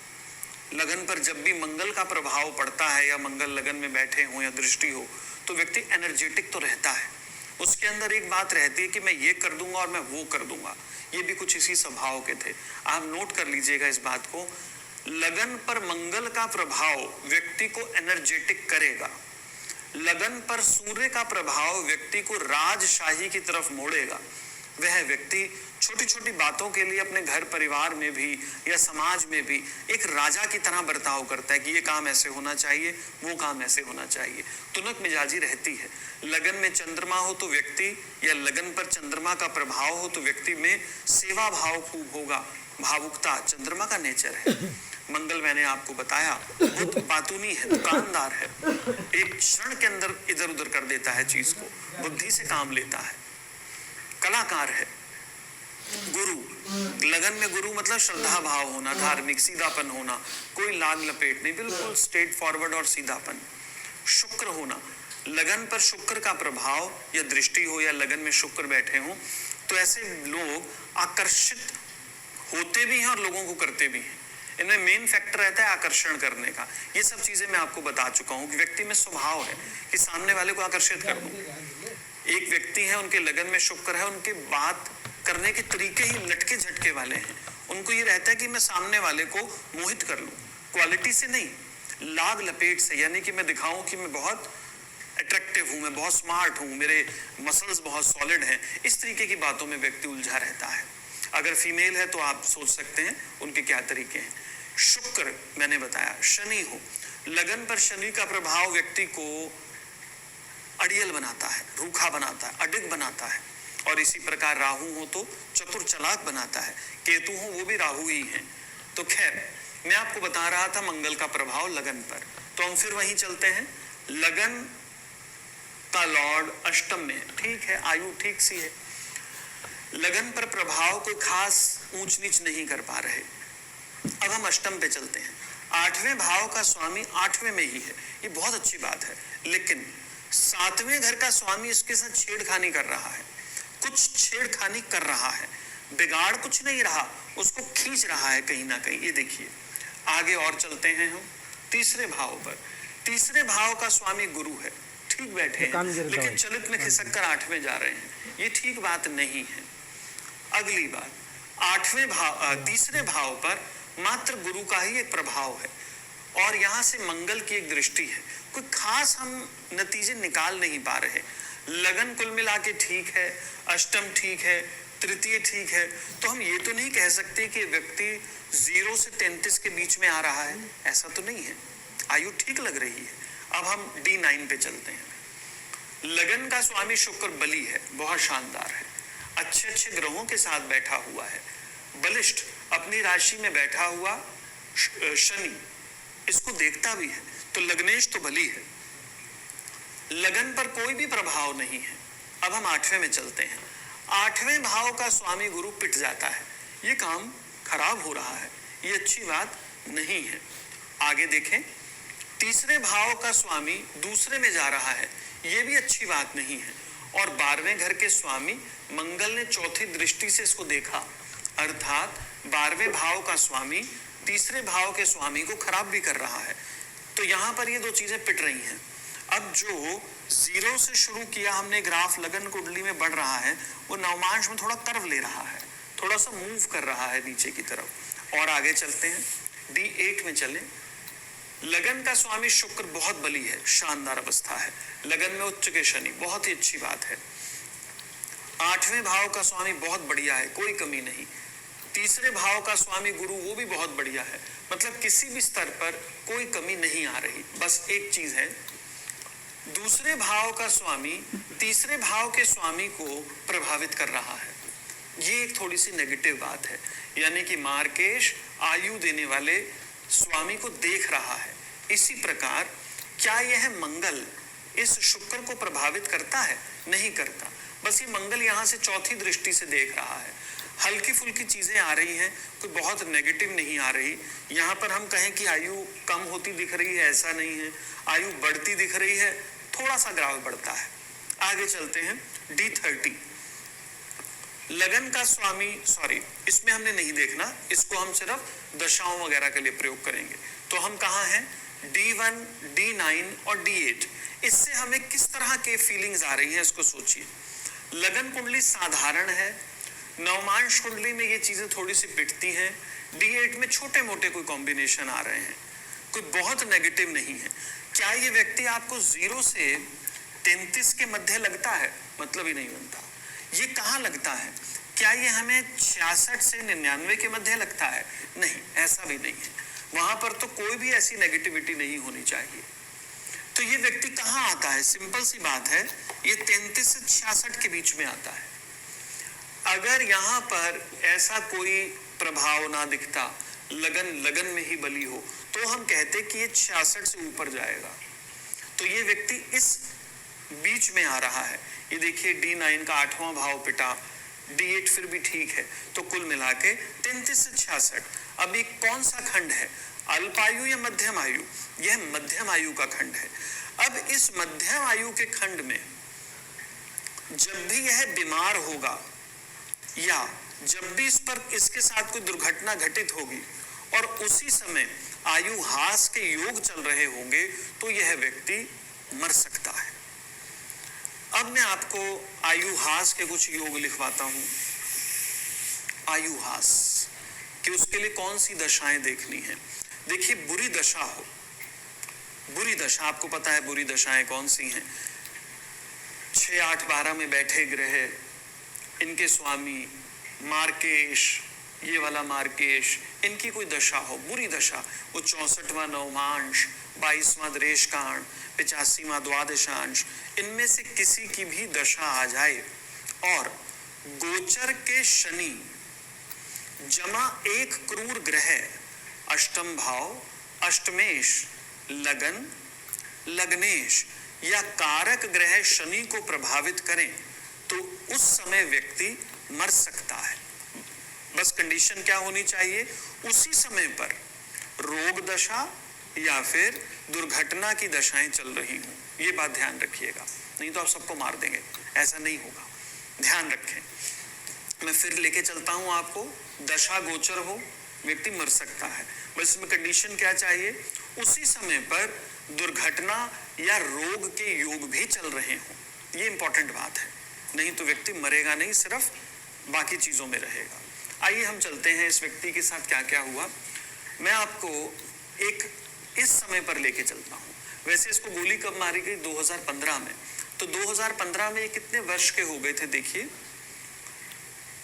लगन पर जब भी मंगल का प्रभाव पड़ता है या मंगल लगन में बैठे हो या दृष्टि हो तो व्यक्ति एनर्जेटिक तो रहता है, उसके अंदर एक बात रहती है कि मैं ये कर दूंगा और मैं वो कर दूंगा। ये भी कुछ इसी स्वभाव के थे, आप नोट कर लीजिएगा इस बात को। लगन पर मंगल का प्रभाव व्यक्ति को एनर्जेटिक करेगा, लगन पर सूर्य का प्रभाव व्यक्ति को राजशाही की तरफ मोड़ेगा। वह व्यक्ति छोटी छोटी बातों के लिए अपने घर परिवार में भी या समाज में भी एक राजा की तरह बर्ताव करता है कि ये काम ऐसे होना चाहिए, वो काम ऐसे होना चाहिए, तुनक मिजाजी रहती है। लगन में चंद्रमा हो तो व्यक्ति, या लगन पर चंद्रमा का प्रभाव हो तो व्यक्ति में सेवा भाव खूब होगा, भावुकता चंद्रमा का नेचर है। मंगल मैंने आपको बताया बुध बातूनी है, दुकानदार है, एक क्षण के अंदर इधर उधर कर देता है चीज को, बुद्धि से काम लेता है, कलाकार है। गुरु, लगन में गुरु मतलब श्रद्धा भाव होना, धार्मिक सीधापन होना, कोई लाग लपेट नहीं, बिल्कुल स्ट्रेट फॉरवर्ड और सीधापन। शुक्र होना, लगन पर शुक्र का प्रभाव या दृष्टि हो या लगन में शुक्र बैठे हो तो ऐसे लोग आकर्षित होते भी हैं और लोगों को करते भी हैं। इनमें मेन फैक्टर रहता है आकर्षण करने का। ये सब चीजें मैं आपको बता चुका हूँ कि व्यक्ति में स्वभाव है कि सामने वाले को आकर्षित कर दूं। एक व्यक्ति है, उनके लगन में शुक्र है, उनके बात करने के तरीके ही लटके झटके वाले हैं। उनको ये रहता है कि मैं सामने वाले को मोहित कर लूं, क्वालिटी से नहीं, लाग लपेट से, यानी कि मैं दिखाऊं कि मैं बहुत अट्रैक्टिव हूं, मैं बहुत स्मार्ट हूं, मेरे मसल्स बहुत सॉलिड हैं। इस तरीके की बातों में व्यक्ति उलझा रहता है। अगर फीमेल है तो आप सोच सकते हैं उनके क्या तरीके हैं। शुक्र मैंने बताया, शनि हो, लगन पर शनि का प्रभाव व्यक्ति को अड़ियल बनाता है, रूखा बनाता है, अडिग बनाता है। और इसी प्रकार राहु हो तो चतुर चालाक बनाता है, केतु हो वो भी राहु ही है। तो खैर, मैं आपको बता रहा था मंगल का प्रभाव लगन पर, तो हम फिर वहीं चलते हैं। लगन का लॉर्ड अष्टम में, ठीक है, आयु ठीक सी है, लगन पर प्रभाव कोई खास ऊंच नीच नहीं कर पा रहे। अब हम अष्टम पे चलते हैं। आठवें भाव का स्वामी आठवें में ही है, ये बहुत अच्छी बात है, लेकिन सातवें घर का स्वामी इसके साथ छेड़खानी कर रहा है, कुछ छेड़खानी कर रहा है, बिगाड़ कुछ नहीं रहा, उसको खींच रहा है कहीं ना कहीं। ये देखिए, आगे और चलते हैं हम तीसरे भाव पर। तीसरे भाव का स्वामी गुरु है, ठीक बैठे हैं, लेकिन चलित में खिसक कर आठवें जा रहे हैं, ये ठीक बात नहीं है। अगली बात, आठवें भाव, तीसरे भाव पर मात्र गुरु का ही एक प्रभाव है और यहां से मंगल की एक दृष्टि है। कोई खास हम नतीजे निकाल नहीं पा रहे। लगन कुल मिला के ठीक है, अष्टम ठीक है, तृतीय ठीक है, तो हम ये तो नहीं कह सकते कि व्यक्ति 0 से 33 के बीच में आ रहा है, ऐसा तो नहीं है, आयु ठीक लग रही है। अब हम D9 पे चलते हैं। लगन का स्वामी शुक्र बली है, बहुत शानदार है, अच्छे अच्छे ग्रहों के साथ बैठा हुआ है, बलिष्ठ अपनी राशि में बैठा हुआ शनि इसको देखता भी है, तो लग्नेश तो बली है, लगन पर कोई भी प्रभाव नहीं है। अब हम आठवें में चलते हैं। आठवें भाव का स्वामी गुरु पिट जाता है, ये काम खराब हो रहा है, ये अच्छी बात नहीं है। आगे देखें, तीसरे भाव का स्वामी दूसरे में जा रहा है, ये भी अच्छी बात नहीं है। और 12वें घर के स्वामी मंगल ने चौथी दृष्टि से इसको देखा, अर्थात 12वें भाव का स्वामी तीसरे भाव के स्वामी को खराब भी कर रहा है। तो यहां पर ये दो चीजें पिट रही हैं। अब जो 0 से शुरू किया हमने ग्राफ, लगन कुंडली में बढ़ रहा है, वो नवमांश में थोड़ा कर्व ले रहा है, थोड़ा सा मूव कर रहा है नीचे की तरफ। और आगे चलते हैं, D8 में चले। लगन का स्वामी शुक्र बहुत बली है, शानदार अवस्था है, लगन में उच्च के शनि, बहुत ही अच्छी बात है। आठवें भाव का स्वामी बहुत बढ़िया है, कोई कमी नहीं। तीसरे भाव का स्वामी गुरु, वो भी बहुत बढ़िया है, मतलब किसी भी स्तर पर कोई कमी नहीं आ रही। बस एक चीज है, दूसरे भाव का स्वामी तीसरे भाव के स्वामी को प्रभावित कर रहा है, ये एक थोड़ी सी नेगेटिव बात है। यानी कि मार्केश आयु देने वाले स्वामी को देख रहा है। इसी प्रकार क्या यह मंगल इस शुक्र को प्रभावित करता है? नहीं करता, बस ये मंगल यहाँ से चौथी दृष्टि से देख रहा है। हल्की फुल्की चीजें आ रही हैं, कोई बहुत नेगेटिव नहीं आ रही। यहाँ पर हम कहें कि आयु कम होती दिख रही है, ऐसा नहीं है, आयु बढ़ती दिख रही है, थोड़ा सा ग्राफ बढ़ता है। आगे चलते हैं, D30। लगन का स्वामी, सॉरी इसमें हमने नहीं देखना, इसको हम सिर्फ दशाओं वगैरह के लिए प्रयोग करेंगे। तो हम कहाँ हैं? D1, D9 और D8। इससे हमें किस तरह के फीलिंग्स आ रही हैं, इसको सोचिए। लगन कुंडली साधारण है, नवमांश कुंडली में ये चीजें थोड़ी सी पिटती हैं, D8 में छोटे मोटे कोई कॉम्बिनेशन आ रहे हैं, कोई बहुत नेगेटिव नहीं है। क्या ये व्यक्ति आपको 0 से 33 के मध्य लगता है? मतलब ही नहीं बनता। ये कहाँ लगता है? क्या ये हमें 66 से 99 के मध्य लगता है? नहीं, ऐसा भी नहीं है, वहां पर तो कोई भी ऐसी नेगेटिविटी नहीं होनी चाहिए। तो ये व्यक्ति कहाँ आता है? सिंपल सी बात है, ये 33 से 66 के बीच में आता है। अगर यहाँ पर ऐसा कोई प्रभाव ना दिखता, लगन में ही बली हो, तो हम कहते कि ये 66 से ऊपर जाएगा। तो ये व्यक्ति इस बीच में आ रहा है। ये देखिए, D9 का 8वां भाव पिटा, D8 फिर भी ठीक है, तो कुल मिला के 33 से 66। अब ये कौन सा खंड है, अल्पायु या मध्यम आयु? यह मध्यम आयु का खंड है। अब इस मध्यम आयु के खंड में जब भी यह बीमार होगा या जब भी इसके साथ कोई दुर्घटना घटित होगी और उसी समय आयु हास के योग चल रहे होंगे, तो यह व्यक्ति मर सकता है। अब मैं आपको आयु हास के कुछ योग लिखवाता हूं। आयुहास, कि उसके लिए कौन सी दशाएं देखनी है। देखिए, बुरी दशा हो, बुरी दशा, आपको पता है बुरी दशाएं कौन सी हैं। 6, 8, 12 में बैठे ग्रह, इनके स्वामी मार्केश, ये वाला मार्केश, इनकी कोई दशा हो, बुरी दशा, वो 64वां नवमांश, 22वां दरेशकांड, 85वां द्वादशांश, इनमें से किसी की भी दशा आ जाए और गोचर के शनि जमा एक क्रूर ग्रह अष्टम भाव, अष्टमेश, लगन, लग्नेश या कारक ग्रह शनि को प्रभावित करें तो उस समय व्यक्ति मर सकता है। बस कंडीशन क्या होनी चाहिए, उसी समय पर रोग दशा या फिर दुर्घटना की दशाएं चल रही हों। ये बात ध्यान रखिएगा, नहीं तो आप सबको मार देंगे, ऐसा नहीं होगा, ध्यान रखें। मैं फिर लेके चलता हूं आपको, दशा गोचर हो, व्यक्ति मर सकता है, बस इसमें कंडीशन क्या चाहिए, उसी समय पर दुर्घटना या रोग के योग भी चल रहे हों। ये इंपॉर्टेंट बात है, नहीं तो व्यक्ति मरेगा नहीं, सिर्फ बाकी चीजों में रहेगा। आइए हम चलते हैं इस व्यक्ति के साथ क्या क्या हुआ। मैं आपको एक इस समय पर लेके चलता हूं। वैसे इसको गोली कब मारी गई, 2015 में। तो 2015 में ये कितने वर्ष के हो गए थे, देखिए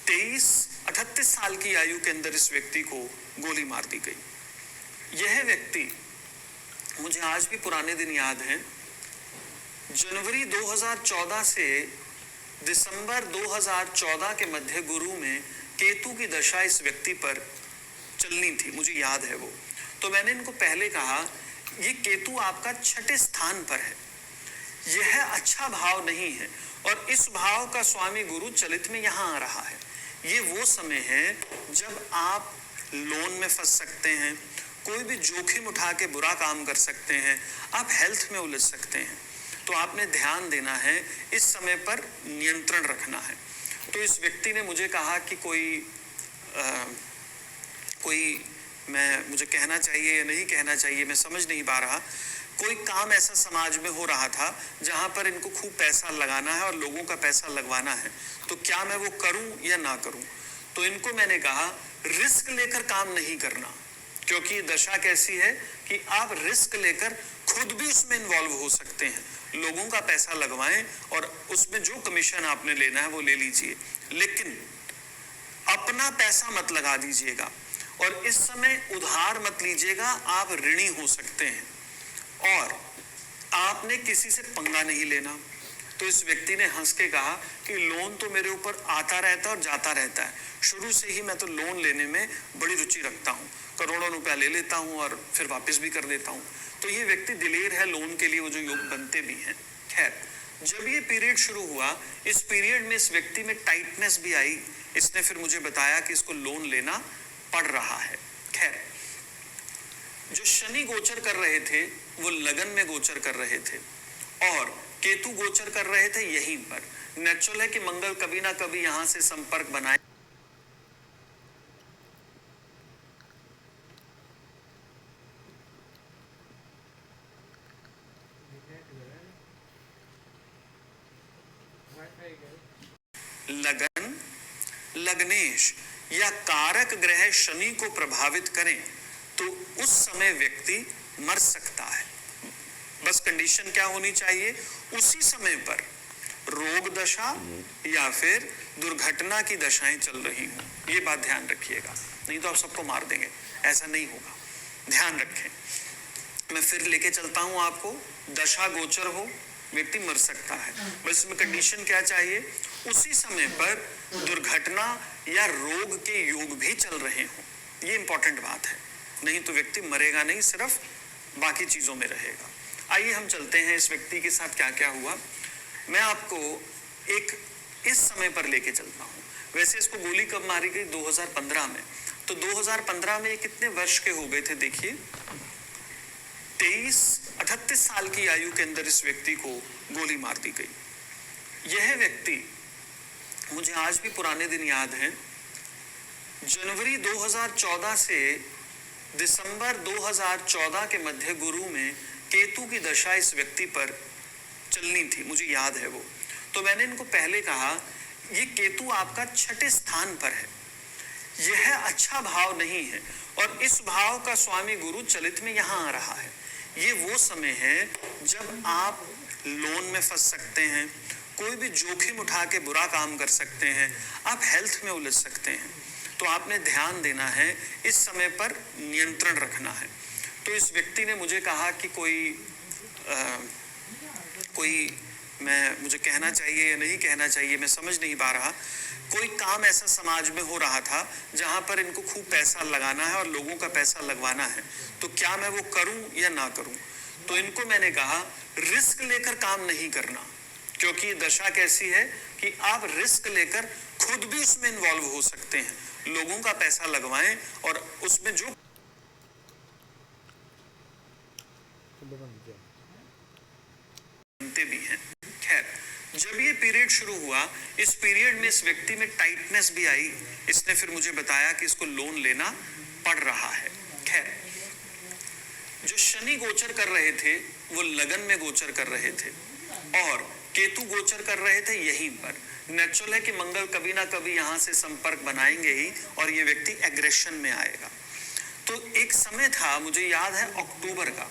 38 साल की आयु के अंदर इस व्यक्ति को गोली मार दी गई। यह व्यक्ति, मुझे आज भी पुराने दिन याद हैं, जनवरी 2014 से दिसंबर 2014 के मध्य गुरु में केतु की दशा इस व्यक्ति पर चलनी थी, मुझे याद है वो। तो मैंने इनको पहले कहा, ये केतु आपका 6ठे स्थान पर है, यह अच्छा भाव नहीं है, और इस भाव का स्वामी गुरु चलित में यहां आ रहा है। ये वो समय है जब आप लोन में फंस सकते हैं, कोई भी जोखिम उठा के बुरा काम कर सकते हैं, आप हेल्थ में उलझ सकते हैं। तो आपने ध्यान देना है, इस समय पर नियंत्रण रखना है। तो इस व्यक्ति ने मुझे कहा कि मुझे कहना चाहिए या नहीं कहना चाहिए, मैं समझ नहीं पा रहा, कोई काम ऐसा समाज में हो रहा था जहां पर इनको खूब पैसा लगाना है और लोगों का पैसा लगवाना है, तो क्या मैं वो करूं या ना करूं। तो इनको मैंने कहा, रिस्क लेकर काम नहीं करना, क्योंकि दशा कैसी है कि आप रिस्क लेकर खुद भी उसमें इन्वॉल्व हो सकते हैं। लोगों का पैसा लगवाएं और उसमें जो कमीशन आपने लेना है वो ले लीजिए, लेकिन अपना पैसा मत लगा दीजिएगा, और इस समय उधार मत लीजिएगा, आप ऋणी हो सकते हैं, और आपने किसी से पंगा नहीं लेना। तो इस व्यक्ति ने हंस के कहा कि लोन तो मेरे ऊपर आता रहता है और जाता रहता है, शुरू से ही मैं तो लोन लेने में बड़ी रुचि रखता हूँ, करोड़ों रुपया ले लेता हूँ और फिर वापस भी कर देता हूँ। तो ये व्यक्ति दिलेर है लोन के लिए, वो जो योग बनते भी हैं। खैर, जब ये पीरियड शुरू हुआ, इस पीरियड में इस व्यक्ति में टाइटनेस भी आई। इसने फिर मुझे बताया कि इसको लोन लेना पड़ रहा है। खैर, जो शनि गोचर कर रहे थे वो लगन में गोचर कर रहे थे, और केतु गोचर कर रहे थे यहीं पर। नेचुरल है कि मंगल कभी ना कभी यहां से संपर्क बनाए। लगन, लग्नेश या कारक ग्रह शनि को प्रभावित करें तो उस समय व्यक्ति मर सकता है। बस कंडीशन क्या होनी चाहिए, उसी समय पर रोग दशा या फिर दुर्घटना की दशाएं चल रही हों। ये बात ध्यान रखिएगा, नहीं तो आप सबको मार देंगे, ऐसा नहीं होगा, ध्यान रखें। मैं फिर लेके चलता हूं आपको, दशा गोचर हो, व्यक्ति मर सकता है, बस इसमें कंडीशन क्या चाहिए, उसी समय पर दुर्घटना या रोग के योग भी चल रहे हों। ये इंपॉर्टेंट बात है, नहीं तो व्यक्ति मरेगा नहीं, सिर्फ बाकी चीजों में रहेगा। आइए हम चलते हैं इस व्यक्ति के साथ क्या क्या हुआ। मैं आपको एक इस समय पर लेके चलता हूं। वैसे इसको गोली कब मारी गई, 2015 में। तो 2015 में ये कितने वर्ष के हो गए थे, देखिए 38 साल की आयु के अंदर इस व्यक्ति को गोली मार दी गई। यह व्यक्ति, मुझे आज भी पुराने दिन याद हैं, जनवरी 2014 से दिसंबर 2014 के मध्य गुरु में केतु की दशा इस व्यक्ति पर चलनी थी, मुझे याद है वो। तो मैंने इनको पहले कहा, ये केतु आपका 6ठे स्थान पर है, यह अच्छा भाव नहीं है। और इस भाव का स्वामी गुरु चलित में यहाँ आ रहा है। ये वो समय है जब आप लोन में फंस सकते हैं, कोई भी जोखिम उठा के बुरा काम कर सकते हैं, आप हेल्थ में उलझ सकते हैं। तो आपने ध्यान देना है, इस समय पर नियंत्रण रखना है। तो इस व्यक्ति ने मुझे कहा कि मुझे कहना चाहिए या नहीं कहना चाहिए, मैं समझ नहीं पा रहा। कोई काम ऐसा समाज में हो रहा था जहां पर इनको खूब पैसा लगाना है और लोगों का पैसा लगवाना है, तो क्या मैं वो करूं या ना करूं। तो इनको मैंने कहा रिस्क लेकर काम नहीं करना, क्योंकि दशा कैसी है कि आप रिस्क लेकर खुद भी उसमें इन्वॉल्व हो सकते हैं, लोगों का पैसा लगवाएं और उसमें जो भी हैं। खैर, जब ये पीरियड शुरू हुआ, इस पीरियड में इस व्यक्ति में टाइटनेस भी आई। इसने फिर मुझे बताया कि इसको लोन लेना पड़ रहा है। खैर, जो शनि गोचर कर रहे थे वो लगन में गोचर कर रहे थे और केतु गोचर कर रहे थे यहीं पर। नेचुरल है कि मंगल कभी ना कभी यहाँ से संपर्क बनाएंगे ही और ये व्यक्ति एग्रेशन में आएगा। तो एक समय था, मुझे याद है अक्टूबर का,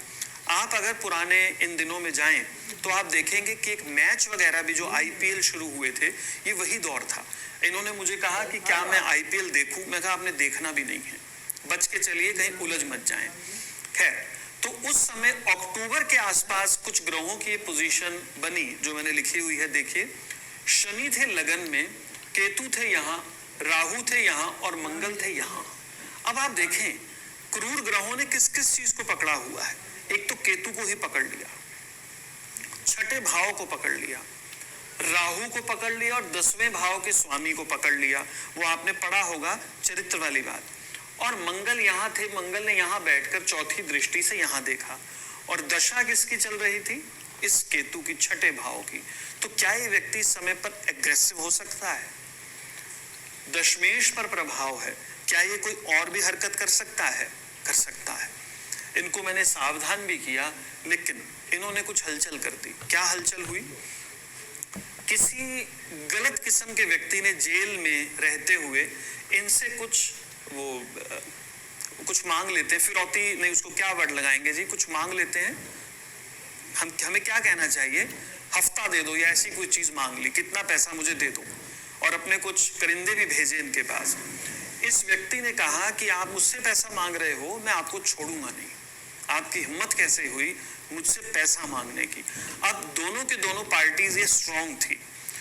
आप अगर पुराने इन दिनों में जाएं तो आप देखेंगे कि एक मैच वगैरह भी जो आईपीएल शुरू हुए थे, ये वही दौर था। इन्होंने मुझे कहा कि क्या मैं आईपीएल देखूं, मैं कहा आपने देखना भी नहीं है, बच के चलिए, कहीं उलझ मत जाएं। खैर, तो उस समय अक्टूबर के आसपास कुछ ग्रहों की पोजीशन बनी जो मैंने लिखी हुई है। देखिए, शनि थे लगन में, केतु थे यहाँ, राहु थे यहाँ और मंगल थे यहाँ। अब आप देखें क्रूर ग्रहों ने किस किस चीज को पकड़ा हुआ है। एक तो केतु को ही पकड़ लिया, छठे भाव को पकड़ लिया, राहु को पकड़ लिया और 10वें भाव के स्वामी को पकड़ लिया। वो आपने पढ़ा होगा, चरित्र वाली बात। और मंगल यहाँ थे, मंगल ने यहाँ बैठकर चौथी दृष्टि से यहाँ देखा। और दशा किसकी चल रही थी? इस केतु की, छठे भाव की। तो क्या ये व्यक्ति समय पर एग्रेसिव हो सकता है? दशमेश पर प्रभाव है, क्या ये कोई और भी हरकत कर सकता है? कर सकता है। इनको मैंने सावधान भी किया, लेकिन इन्होंने कुछ हलचल कर दी। क्या हलचल हुई? किसी गलत किस्म के व्यक्ति ने जेल में रहते हुए इनसे कुछ मांग लेते हैं, फिरौती नहीं, उसको क्या वर्ड लगाएंगे जी, कुछ मांग लेते हैं। हमें क्या कहना चाहिए? हफ्ता दे दो या ऐसी कोई चीज मांग ली, कितना पैसा मुझे दे दो, और अपने कुछ करिंदे भी भेजे इनके पास। इस व्यक्ति ने कहा कि आप मुझसे पैसा मांग रहे हो, मैं आपको छोड़ूंगा नहीं। आपकी हिम्मत कैसे हुई मुझसे पैसा मांगने की? अब दोनों के दोनों पार्टीज ये स्ट्रांग थी।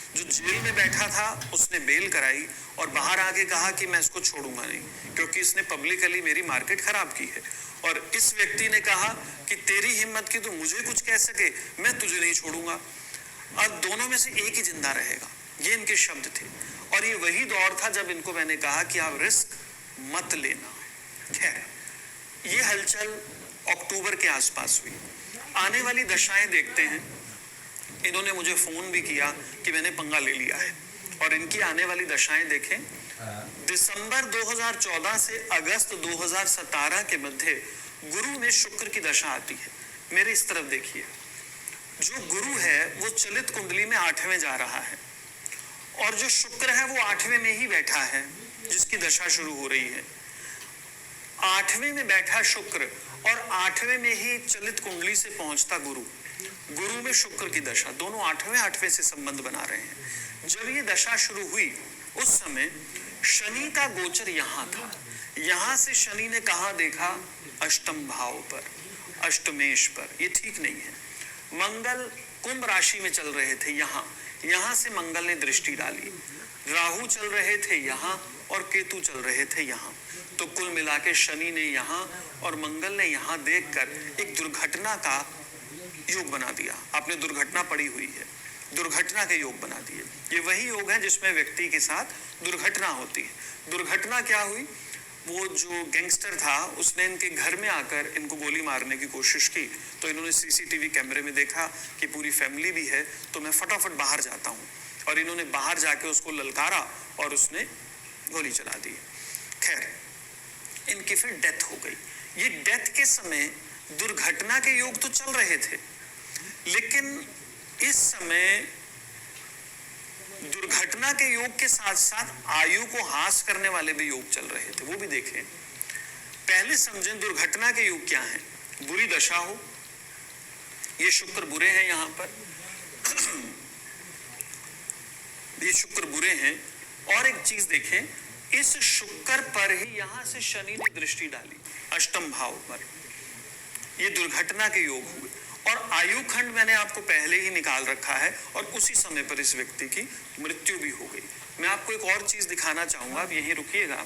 जो जेल में बैठा था उसने बेल कराई और बाहर आके कहा कि मैं इसको छोड़ूंगा नहीं, क्योंकि इसने पब्लिकली मेरी मार्केट खराब की है। और इस व्यक्ति ने कहा कि तेरी हिम्मत की तो मुझे कुछ कह सके, मैं तुझे नहीं छोड़ूंगा। अब दोनों में से एक ही जिंदा रहेगा, ये इनके शब्द थे। और ये वही दौर था जब इनको मैंने कहा कि आप रिस्क मत लेना। खैर, ये हलचल अक्टूबर के आसपास हुई। आने वाली दशाएं देखते हैं। इन्होंने मुझे फोन भी किया कि मैंने पंगा ले लिया है, और इनकी आने वाली दशाएं देखें। दिसंबर 2014 से अगस्त 2017 के मध्य गुरु में शुक्र की दशा आती है। मेरे इस तरफ देखिए, जो गुरु है वो चलित कुंडली में 8वें जा रहा है, और जो शुक्र है वो 8वें में ही बैठा है, जिसकी दशा शुरू हो रही है। 8वें में बैठा शुक्र और 8वें में ही चलित कुंडली से पहुंचता गुरु। गुरु में शुक्र की दशा, दोनों 8वें से संबंध बना रहे हैं। जब ये दशा शुरू हुई उस समय शनि का गोचर यहाँ था। यहाँ से शनि ने कहा देखा? अष्टम भाव पर, अष्टमेश पर। ये ठीक नहीं है। मंगल कुंभ राशि में चल रहे थे, यहाँ से मंगल ने दृष्टि डाली। राहु चल रहे थे यहाँ और केतु चल रहे थे यहाँ। तो कुल मिला के शनि ने यहाँ और मंगल ने यहाँ देखकर एक दुर्घटना का योग बना दिया। आपने दुर्घटना पड़ी हुई है, दुर्घटना के योग बना दिए। ये वही योग है जिसमें व्यक्ति के साथ दुर्घटना होती है। दुर्घटना क्या हुई? वो जो गैंगस्टर था उसने इनके घर में आकर इनको गोली मारने की कोशिश की। तो इन्होंने सीसीटीवी कैमरे में देखा कि पूरी फैमिली भी है, तो मैं फटाफट बाहर जाता हूँ। और इन्होंने बाहर जाके उसको ललकारा और उसने गोली चला दी। खैर, इनकी फिर डेथ हो गई। ये डेथ के समय दुर्घटना के योग तो चल रहे थे, लेकिन इस समय दुर्घटना के योग के साथ साथ आयु को हास करने वाले भी योग चल रहे थे, वो भी देखें। पहले समझें दुर्घटना के योग क्या है। बुरी दशा हो, ये शुक्र बुरे हैं, यहां पर ये शुक्र बुरे हैं। और एक चीज देखें, इस शुक्र पर ही यहां से शनि ने दृष्टि डाली अष्टम भाव पर, ये दुर्घटना के योग हुए। और आयु खंड मैंने आपको पहले ही निकाल रखा है और उसी समय पर इस व्यक्ति की मृत्यु भी हो गई। मैं आपको एक और चीज दिखाना चाहूंगा, आप यहीं रुकिएगा,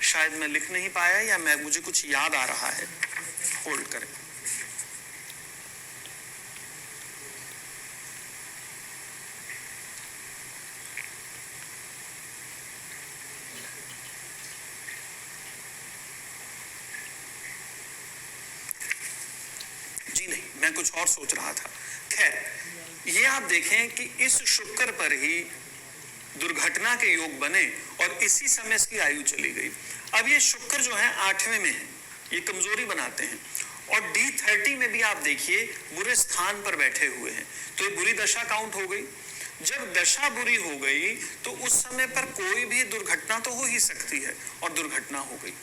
शायद मैं लिख नहीं पाया या मुझे कुछ याद आ रहा है, होल्ड करें। जी नहीं, मैं कुछ और सोच रहा था। खैर, ये आप देखें कि इस शुक्र पर ही दुर्घटना के योग बने और इसी समय इसकी आयु चली गई। अब ये शुक्र जो है 8वें में है, ये कमजोरी बनाते हैं। और D30 में भी आप देखिए बुरे स्थान पर बैठे हुए हैं, तो ये बुरी दशा काउंट हो गई। जब दशा बुरी हो गई तो उस समय पर कोई भी दुर्घटना तो हो ही सकती है, और दुर्घटना हो गई।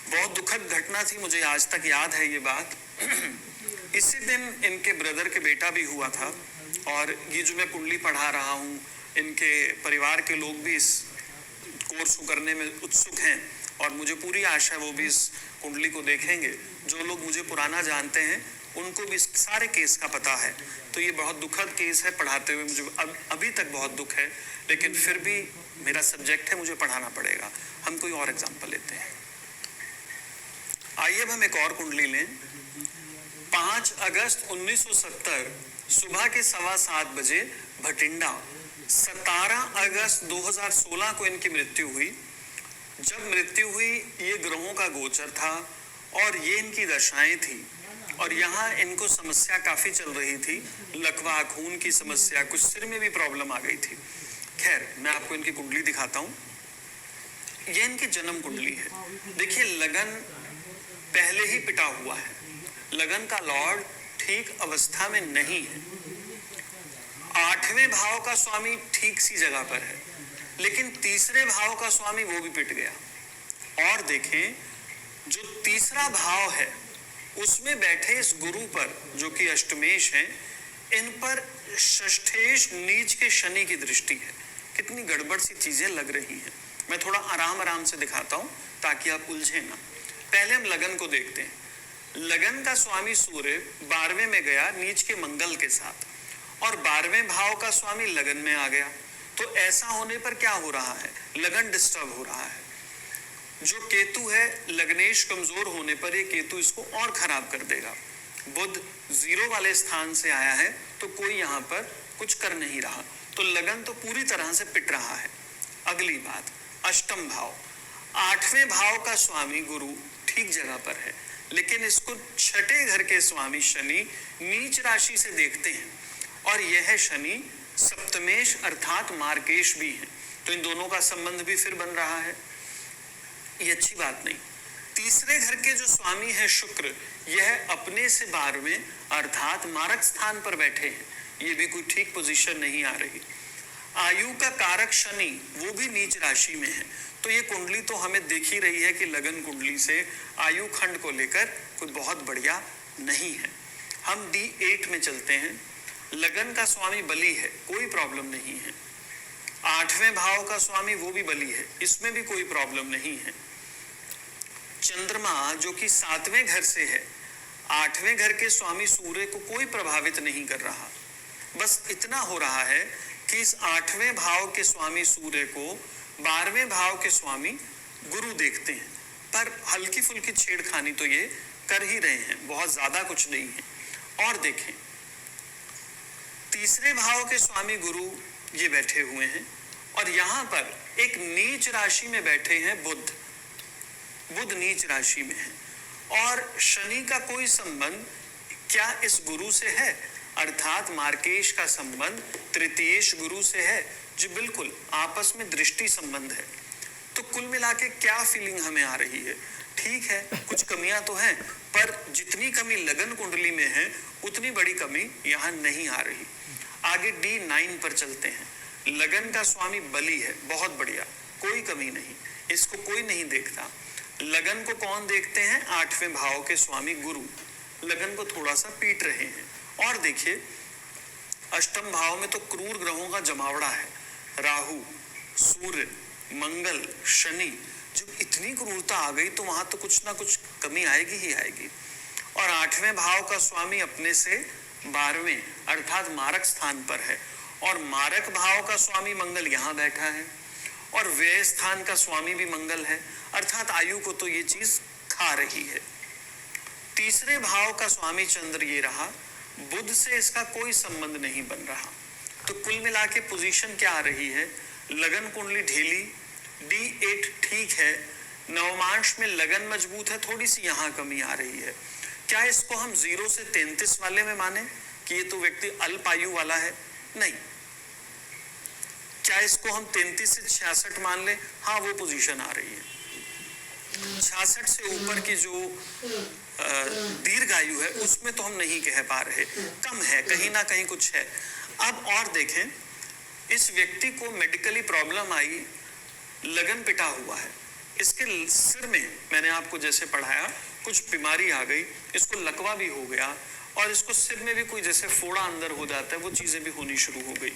बहुत दुखद घटना थी, मुझे आज तक याद है ये बात। इसी दिन इनके ब्रदर के बेटा भी हुआ था, और ये जो मैं कुंडली पढ़ा रहा हूँ, इनके परिवार के लोग भी इस कोर्स को करने में उत्सुक हैं, और मुझे पूरी आशा है वो भी इस कुंडली को देखेंगे। जो लोग मुझे पुराना जानते हैं उनको भी इस सारे केस का पता है। तो ये बहुत दुखद केस है, पढ़ाते हुए मुझे अभी तक बहुत दुख है, लेकिन फिर भी मेरा सब्जेक्ट है, मुझे पढ़ाना पड़ेगा। हम कोई और एग्जाम्पल लेते हैं। आइए अब हम एक और कुंडली लें। 5 अगस्त 1970 सुबह के 7:15 बजे भटिंडा। 17 अगस्त 2016 को इनकी मृत्यु हुई। जब मृत्यु हुई ये ग्रहों का गोचर था और ये इनकी दशाएं थी, और यहाँ इनको समस्या काफी चल रही थी, लकवा, खून की समस्या, कुछ सिर में भी प्रॉब्लम आ गई थी। खैर, मैं आपको इनकी कुंडली दिखाता हूँ। ये इनकी जन्म कुंडली है। देखिए, लगन पहले ही पिटा हुआ है, लगन का लॉर्ड ठीक अवस्था में नहीं है। 8वें भाव का स्वामी ठीक सी जगह पर है, लेकिन तीसरे भाव का स्वामी वो भी पिट गया। और देखें, जो तीसरा भाव है उसमें बैठे इस गुरु पर, जो कि अष्टमेश है, इन पर षष्ठेश नीच के शनि की दृष्टि है। कितनी गड़बड़ सी चीजें लग रही हैं। मैं थोड़ा आराम आराम से दिखाता हूं ताकि आप उलझे ना। पहले हम लगन को देखते हैं। लगन का स्वामी सूर्य 12वें में गया नीच के मंगल के साथ, और 12वें भाव का स्वामी लगन में आ गया। तो ऐसा होने पर क्या हो रहा है, लगन डिस्टर्ब हो रहा है। जो केतु है, लग्नेश कमजोर होने पर ये केतु इसको और खराब कर देगा। बुध 0 वाले स्थान से आया है, तो कोई यहाँ पर कुछ कर नहीं रहा, तो लगन तो पूरी तरह से पिट रहा है। अगली बात, अष्टम भाव। 8वें भाव का स्वामी गुरु ठीक जगह पर है, लेकिन इसको 6ठे घर के स्वामी शनि नीच राशि से देखते हैं, और यह है शनि सप्तमेश अर्थात मार्केश भी है। तो इन दोनों का संबंध भी फिर बन रहा है, ये अच्छी बात नहीं। तीसरे घर के जो स्वामी है शुक्र, यह अपने से 12वें अर्थात मारक स्थान पर बैठे हैं, ये भी कोई ठीक पोजीशन नहीं आ रही। आयु का कारक शनि वो भी नीच राशि में है। तो ये कुंडली तो हमें दिख ही रही है कि लगन कुंडली से आयु खंड को लेकर कोई बहुत बढ़िया नहीं है। हम D8 में चलते हैं। लगन का स्वामी बली है, कोई प्रॉब्लम नहीं है। 8वें भाव का स्वामी वो भी बली है, इसमें भी कोई प्रॉब्लम नहीं है। चंद्रमा जो कि 7वें घर से है, 8वें घर के स्वामी सूर्य को कोई प्रभावित नहीं कर रहा। बस इतना हो रहा है कि इस 8वें भाव के स्वामी सूर्य को 12वें भाव के स्वामी गुरु देखते हैं, पर हल्की फुल्की छेड़खानी तो ये कर ही रहे हैं, बहुत ज्यादा कुछ नहीं है। और देखें, तीसरे भाव के स्वामी गुरु ये बैठे हुए हैं, और यहाँ पर एक नीच राशि में बैठे हैं बुध। बुध नीच राशि में है, और शनि का कोई संबंध क्या इस गुरु से है, अर्थात मार्केश का संबंध तृतीयेश गुरु से है। जी बिल्कुल, आपस में दृष्टि संबंध है। तो कुल मिला के क्या फीलिंग हमें आ रही है, ठीक है कुछ कमियां तो हैं, पर जितनी कमी लगन कुंडली में है उतनी बड़ी कमी यहाँ नहीं आ रही। आगे D9 पर चलते हैं। लगन का स्वामी बलि है, बहुत बढ़िया, कोई कमी नहीं, इसको कोई नहीं देखता। लगन को कौन देखते हैं? 8वें भाव के स्वामी गुरु लगन को थोड़ा सा पीट रहे हैं। और देखिए अष्टम भाव में तो क्रूर ग्रहों का जमावड़ा है, राहु, सूर्य, मंगल, शनि। जब इतनी क्रूरता आ गई तो वहां तो कुछ ना कुछ कमी आएगी ही आएगी। और 8वें भाव का स्वामी अपने से 12वें अर्थात मारक स्थान पर है, और मारक भाव का स्वामी मंगल यहाँ बैठा है, और व्यय स्थान का स्वामी भी मंगल है, अर्थात आयु को तो ये चीज खा रही है। तीसरे भाव का स्वामी चंद्र ये रहा, बुध से इसका कोई संबंध नहीं बन रहा। तो कुल मिला के पोजीशन क्या आ रही है? लगन कुंडली ढीली, D8 ठीक है, नवमांश में लगन मजबूत है, थोड़ी सी यहाँ कमी आ रही है। क्या इसको हम 0 से 33 वाले में माने कि ये तो व्यक्ति अल्प आयु वाला है? नहीं। क्या इसको हम 33 से 66 मान ले? हाँ, वो पोजीशन आ रही है। 66 से ऊपर की जो दीर्घ आयु है उसमें तो हम नहीं कह पा रहे, कम है, कहीं ना कहीं कुछ है। अब और देखें, इस व्यक्ति को मेडिकली प्रॉब्लम आई, लगन पिटा हुआ है, इसके सिर में मैंने आपको जैसे पढ़ाया कुछ बीमारी आ गई, इसको लकवा भी हो गया, और इसको सिर में भी कोई जैसे फोड़ा अंदर हो जाता है, वो चीजें भी होनी शुरू हो गई।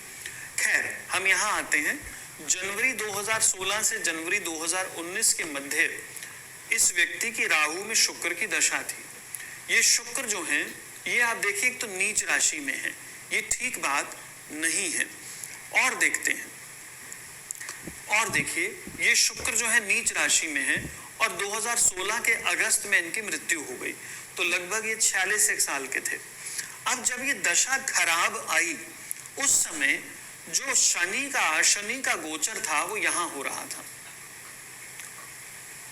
खैर, हम यहाँ आते हैं। जनवरी 2016 से जनवरी 2019 के मध्य इस व्यक्ति की राहु में शुक्र की दशा थी। ये शुक्र जो है, ये आप देखिए एक तो नीच राशि में है, ये ठीक बात नहीं है। और देखते हैं, और देखिए ये शुक्र जो है नीच राशि में है, और 2016 के अगस्त में इनकी मृत्यु हो गई, तो लगभग ये 46 साल के थे। अब जब ये दशा खराब आई, उस समय जो शनि का गोचर था वो यहाँ हो रहा था,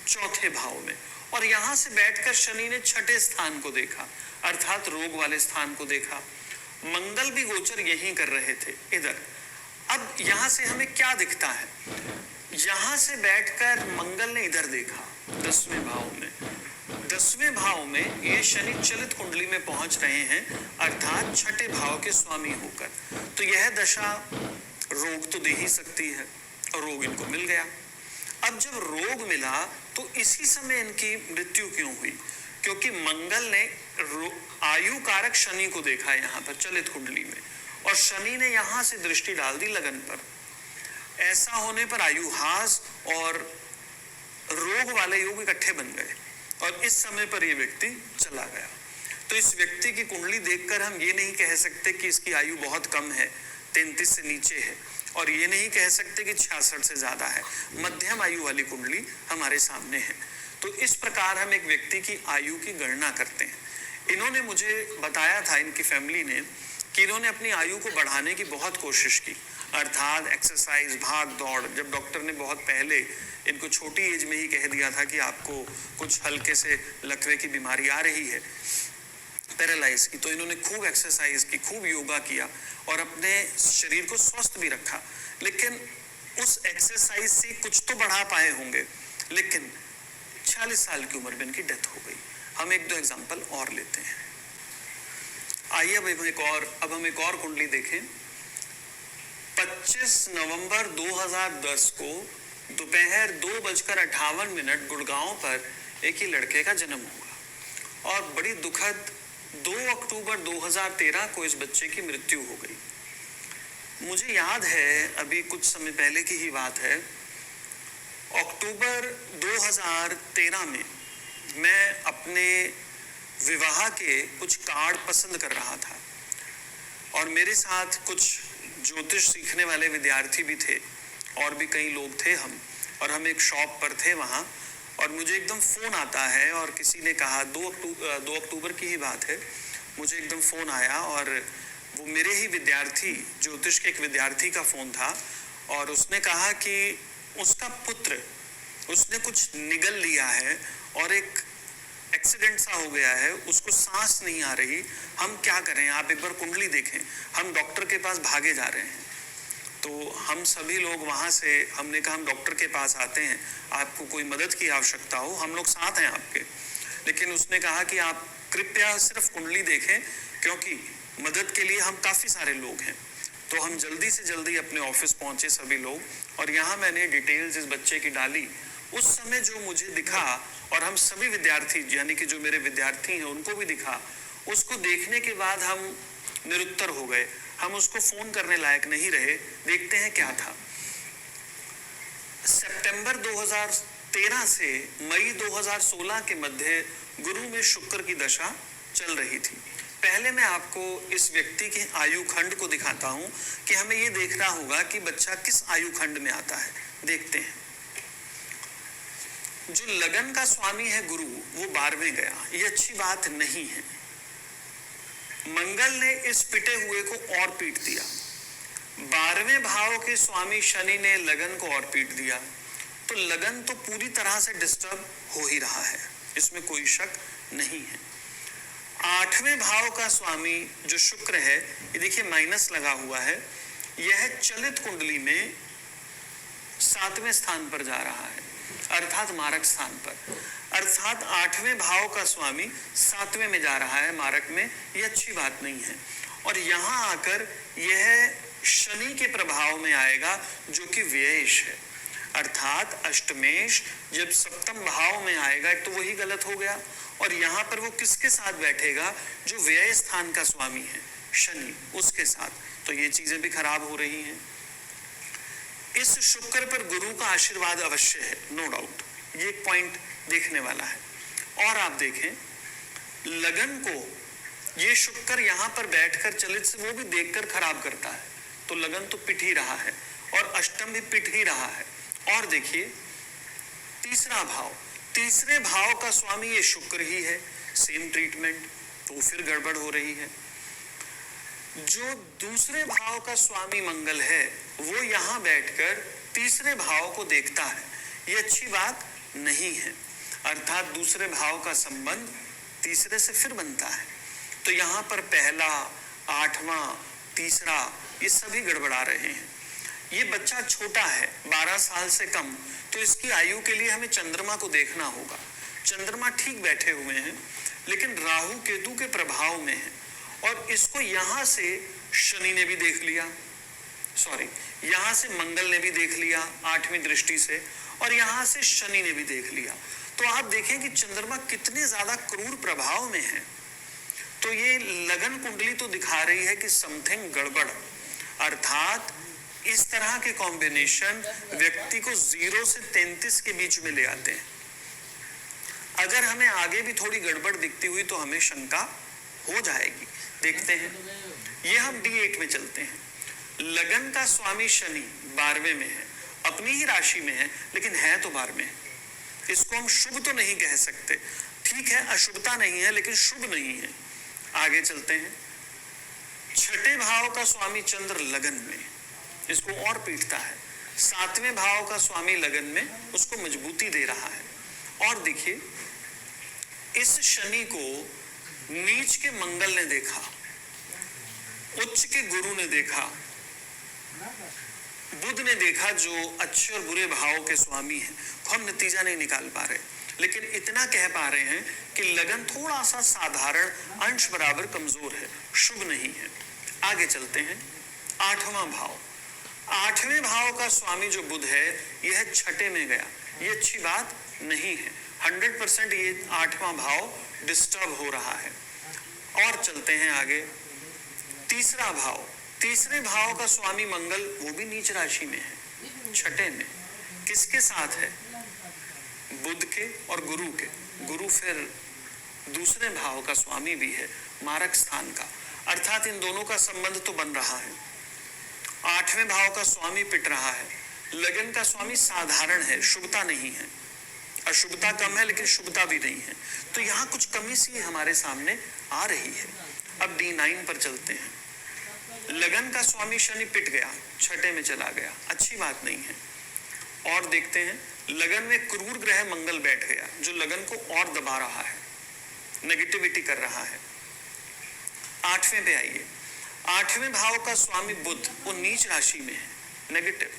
चौथे भाव में, और यहां से बैठकर शनि ने छठे स्थान को देखा, अर्थात रोग वाले स्थान को देखा। मंगल भी गोचर यही कर रहे थे इधर। अब यहां से हमें क्या दिखता है? यहां से बैठकर मंगल ने इधर देखा 10वें भाव में, 10वें भाव में ये शनि चलित कुंडली में पहुंच रहे हैं, अर्थात छठे भाव के स्वामी होकर। तो यह दशा रोग तो दे ही सकती है, और रोग इनको मिल गया। अब जब रोग मिला तो इसी समय इनकी मृत्यु क्यों हुई? क्योंकि मंगल ने आयु कारक शनि को देखा यहाँ पर चलित कुंडली में, और शनि ने यहाँ से दृष्टि डाल दी लगन पर। ऐसा होने पर आयुहास और रोग वाले योग इकट्ठे बन गए, और इस समय पर यह व्यक्ति चला गया। तो इस व्यक्ति की कुंडली देखकर हम ये नहीं कह सकते कि इसकी आयु बहुत कम है, 33 से नीचे है, और ये नहीं कह सकते कि 66 से ज्यादा है। मध्यम आयु वाली कुंडली हमारे सामने है। तो इस प्रकार हम एक व्यक्ति की आयु की गणना करते हैं। इन्होंने मुझे बताया था, इनकी फैमिली ने, कि इन्होंने अपनी आयु को बढ़ाने की बहुत कोशिश की, अर्थात एक्सरसाइज, भाग दौड़। जब डॉक्टर ने बहुत पहले इनको छोटी एज में ही कह दिया था कि आपको कुछ हल्के से लकवे की बीमारी आ रही है, पैरालाइज की, तो इन्होंने खूब एक्सरसाइज की, खूब योगा किया, और अपने शरीर को स्वस्थ भी रखा। लेकिन उस एक्सरसाइज से कुछ तो बढ़ा पाए होंगे, लेकिन 46 साल की उम्र में इनकी डेथ हो गई। हम एक दो एग्जांपल और लेते हैं। आइए अब हम एक और कुंडली देखें। 25 नवंबर 2010 को दोपहर 2:58 गुड़गांव पर एक ही लड़के का जन्म हुआ, और बड़ी दुखद 2 अक्टूबर 2013 को इस बच्चे की मृत्यु हो गई। मुझे याद है, अभी कुछ समय पहले की ही बात है, अक्टूबर 2013 में मैं अपने विवाह के कुछ कार्ड पसंद कर रहा था, और मेरे साथ कुछ ज्योतिष सीखने वाले विद्यार्थी भी थे, और भी कई लोग थे हम, और हम एक शॉप पर थे वहाँ, और मुझे एकदम फ़ोन आता है, और किसी ने कहा 2 अक्टूबर की ही बात है, मुझे एकदम फ़ोन आया, और वो मेरे ही विद्यार्थी, ज्योतिष के एक विद्यार्थी का फ़ोन था, और उसने कहा कि उसका पुत्र, उसने कुछ निगल लिया है, और एक एक्सीडेंट सा हो गया है, उसको सांस नहीं आ रही, हम क्या करें, आप एक बार कुंडली देखें। हम डॉक्टर के पास भागे जा रहे हैं। तो हम सभी लोग वहाँ से, हमने कहा हम डॉक्टर के पास आते हैं, आपको कोई मदद की आवश्यकता हो, हम लोग साथ हैं आपके। लेकिन उसने कहा कि आप कृपया सिर्फ कुंडली देखें, क्योंकि मदद के लिए हम काफ़ी सारे लोग हैं। तो हम जल्दी से जल्दी अपने ऑफिस पहुंचे सभी लोग, और यहाँ मैंने डिटेल्स इस बच्चे की डाली। उस समय जो मुझे दिखा, और हम सभी विद्यार्थी यानी कि जो मेरे विद्यार्थी हैं उनको भी दिखा, उसको देखने के बाद हम निरुत्तर हो गए, हम उसको फोन करने लायक नहीं रहे। देखते हैं क्या था। सितंबर 2013 से मई 2016 के मध्य गुरु में शुक्र की दशा चल रही थी। पहले मैं आपको इस व्यक्ति के आयु खंड को दिखाता हूं कि हमें यह देखना होगा कि बच्चा किस आयु खंड में आता है। देखते हैं, जो लगन का स्वामी है गुरु, वो 12वें गया, ये अच्छी बात नहीं है। मंगल ने इस पिटे हुए को और पीट दिया। 12वें भाव के स्वामी शनि ने लगन को और पीट दिया, तो लगन तो पूरी तरह से डिस्टर्ब हो ही रहा है, इसमें कोई शक नहीं है। 8वें भाव का स्वामी जो शुक्र है, ये देखिए माइनस लगा हुआ है, यह चलित कुंडली में 7वें स्थान पर जा रहा है, अर्थात मारक स्थान पर। अर्थात 8वें भाव का स्वामी 7वें में जा रहा है, मारक में। ये अच्छी बात नहीं है। और यहां आकर यह शनि के प्रभाव में आएगा, जो कि व्ययेश है। अर्थात अष्टमेश जब सप्तम भाव में आएगा तो वही गलत हो गया, और यहाँ पर वो किसके साथ बैठेगा? जो व्यय स्थान का स्वामी है शनि, उसके साथ। तो ये चीजें भी खराब हो रही हैं। इस शुक्र पर गुरु का आशीर्वाद अवश्य है, नो डाउट, ये एक पॉइंट देखने वाला है। और आप देखें, लगन को ये शुक्र यहाँ पर बैठकर चलित से वो भी देखकर खराब करता है, तो लगन तो पिट ही रहा है, और अष्टम भी पिट ही रहा है। और देखिए तीसरा भाव, तीसरे भाव का स्वामी ये शुक्र ही है, सेम ट्रीटमेंट, तो फिर गड़बड़ हो रही है। जो दूसरे भाव का स्वामी मंगल है, वो यहां बैठकर तीसरे भाव को देखता है, ये अच्छी बात नहीं है। अर्थात दूसरे भाव का संबंध तीसरे से फिर बनता है, तो यहां पर पहला, 8वां, तीसरा, ये सभी गड़बड़ा रहे हैं। ये बच्चा छोटा है, 12 साल से कम, तो इसकी आयु के लिए हमें चंद्रमा को देखना होगा। चंद्रमा ठीक बैठे हुए हैं, लेकिन राहु केतु के प्रभाव में है, और इसको यहां से शनि ने भी देख लिया, सॉरी, यहां से मंगल ने भी देख लिया 8वीं दृष्टि से, और यहां से शनि ने भी देख लिया। तो आप देखें कि चंद्रमा कितने ज्यादा क्रूर प्रभाव में है। तो ये लगन कुंडली तो दिखा रही है कि समथिंग गड़बड़। अर्थात इस तरह के कॉम्बिनेशन व्यक्ति को 0 से 33 के बीच में ले आते हैं। अगर हमें आगे भी थोड़ी गड़बड़ दिखती हुई तो हमें शंका हो जाएगी। देखते हैं, ये हम D8 में चलते हैं। लगन का स्वामी शनि 12वें में है, अपनी ही राशि में है, लेकिन है तो 12वें। इसको हम शुभ तो नहीं कह सकते, ठीक है, अशुभता नहीं है, लेकिन शुभ नहीं है। आगे चलते हैं, 6ठे भाव का स्वामी चंद्र लगन में, इसको और पीटता है। 7वें भाव का स्वामी लगन में, उसको मजबूती दे रहा है। और देखिए, इस शनि को नीच के मंगल ने देखा, उच्च के गुरु ने देखा, बुध ने देखा, जो अच्छे और बुरे भाव के स्वामी हैं। तो हम नतीजा नहीं निकाल पा रहे, लेकिन इतना कह पा रहे हैं कि लगन थोड़ा सा साधारण अंश बराबर कमजोर है, शुभ नहीं है। आगे चलते हैं, 8वां भाव। 8वें भाव का स्वामी जो बुध है, यह 6ठे में गया, ये अच्छी बात नहीं है। 100% ये 8वां भाव डिस्टर्ब हो रहा है। और चलते हैं आगे, तीसरा भाव। तीसरे भाव का स्वामी मंगल, वो भी नीच राशि में है, 6ठे में। किसके साथ है? बुध के और गुरु के। गुरु फिर दूसरे भाव का स्वामी भी है, मारक स्थान का। अर्थात इन दोनों का संबंध तो बन रहा है। 8वें भाव का स्वामी पिट रहा है। लगन का स्वामी साधारण है, शुभता नहीं है, अशुभता कम है, लेकिन शुभता भी नहीं है। तो यहाँ कुछ कमी सी हमारे सामने आ रही है। अब D9 पर चलते हैं। लगन का स्वामी शनि पिट गया, 6ठे में चला गया, अच्छी बात नहीं है। और देखते हैं, लगन में क्रूर ग्रह मंगल बैठ गया, जो लगन को और दबा रहा है, नेगेटिविटी कर रहा है। 8वें पे आइए, 8वें भाव का स्वामी बुध, वो नीच राशि में है, नेगेटिव।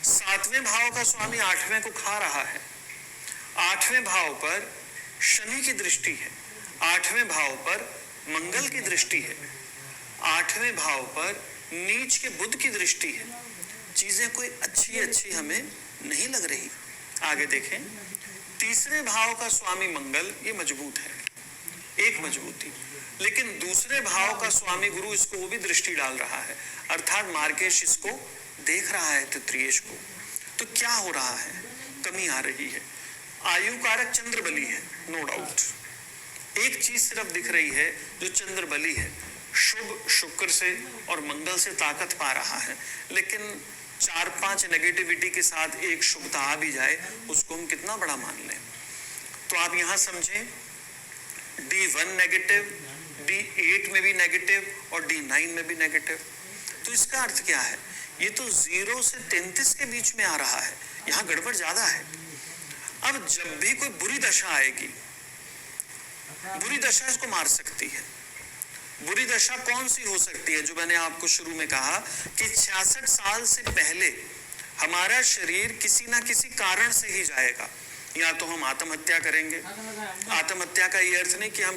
7वें भाव का स्वामी 8वें को खा रहा है। 8वें भाव पर शनि की दृष्टि है, 8वें भाव पर मंगल की दृष्टि है, 8वें भाव पर नीच के बुध की दृष्टि है, चीजें कोई अच्छी अच्छी हमें नहीं लग रही। आगे देखें, तीसरे भाव का स्वामी मंगल, ये मजबूत है, एक मजबूती, लेकिन दूसरे भाव का स्वामी गुरु इसको वो भी दृष्टि डाल रहा है, अर्थात मार्केश इसको देख रहा है तृतीयेश को। तो क्या हो रहा है, कमी आ रही है। आयु कारक चंद्र बली है, नो डाउट। एक चीज सिर्फ दिख रही है जो चंद्र बली है, शुभ शुक्र से और मंगल से ताकत पा रहा है, लेकिन 4-5 नेगेटिविटी के साथ एक शुभता आ भी जाए, उसको हम कितना बड़ा मान लें। तो आप यहां समझें, D1 नेगेटिव, D8 में भी नेगेटिव और D9 में भी नेगेटिव। तो इसका अर्थ क्या है, ये तो 0 से 33 के बीच में आ रहा है, यहाँ गड़बड़ ज्यादा है। अब जब भी कोई बुरी दशा आएगी, बुरी दशा इसको मार सकती है। बुरी दशा कौन सी हो सकती है, जो मैंने आपको शुरू में कहा कि 66 साल से पहले हमारा शरीर किसी ना किसी कारण से ही जाएगा। या तो हम आत्महत्या करेंगे, आत्महत्या का ये अर्थ नहीं कि हम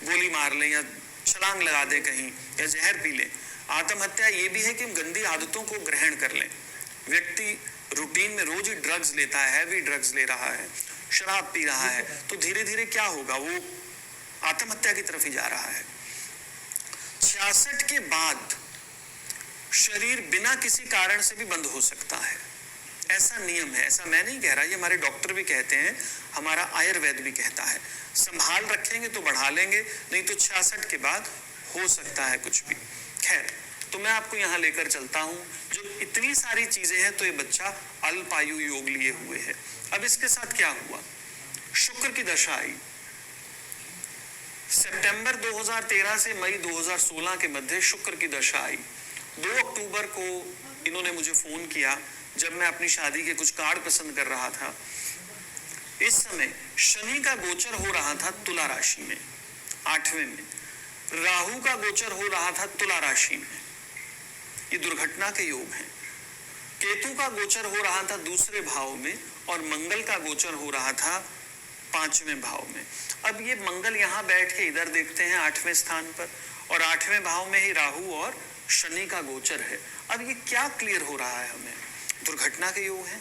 गोली मार लें या छलांग लगा दें कहीं या जहर पी लें। आत्महत्या ये भी है कि हम गंदी आदतों को ग्रहण कर लें। व्यक्ति रूटीन में रोज ही ड्रग्स लेता है, हैवी ड्रग्स ले रहा है, शराब पी रहा है, तो धीरे धीरे क्या होगा, वो आत्महत्या की तरफ ही जा रहा है। 66 के बाद शरीर बिना किसी कारण से भी बंद हो सकता है, ऐसा नियम है। ऐसा मैं नहीं कह रहा, ये हमारे डॉक्टर भी कहते हैं, हमारा आयुर्वेद भी कहता है। संभाल रखेंगे तो बढ़ा लेंगे, नहीं तो 66 के बाद हो सकता है कुछ भी। खैर, तो मैं आपको यहाँ लेकर चलता हूँ, जो इतनी सारी चीजें हैं, तो ये बच्चा अल्पायु योग लिए हुए है। अब इसके साथ क्या हुआ, शुक्र की दशा आई। सितंबर 2013 से मई 2016 के मध्य शुक्र की दशा आई। 2 अक्टूबर को इन्होंने मुझे फोन किया, जब मैं अपनी शादी के कुछ कार्ड पसंद कर रहा था। इस समय शनि का गोचर हो रहा था तुला राशि में, 8वें में। राहु का गोचर हो रहा था तुला राशि में, ये दुर्घटना के योग हैं। केतु का गोचर हो रहा था दूसरे भाव में और मंगल का गोचर हो रहा था 5वें भाव में। अब ये मंगल यहाँ बैठ के इधर देखते हैं 8वें स्थान पर, और 8वें भाव में ही राहु और शनि का गोचर है। अब ये क्या क्लियर हो रहा है हमें, दुर्घटना के योग है,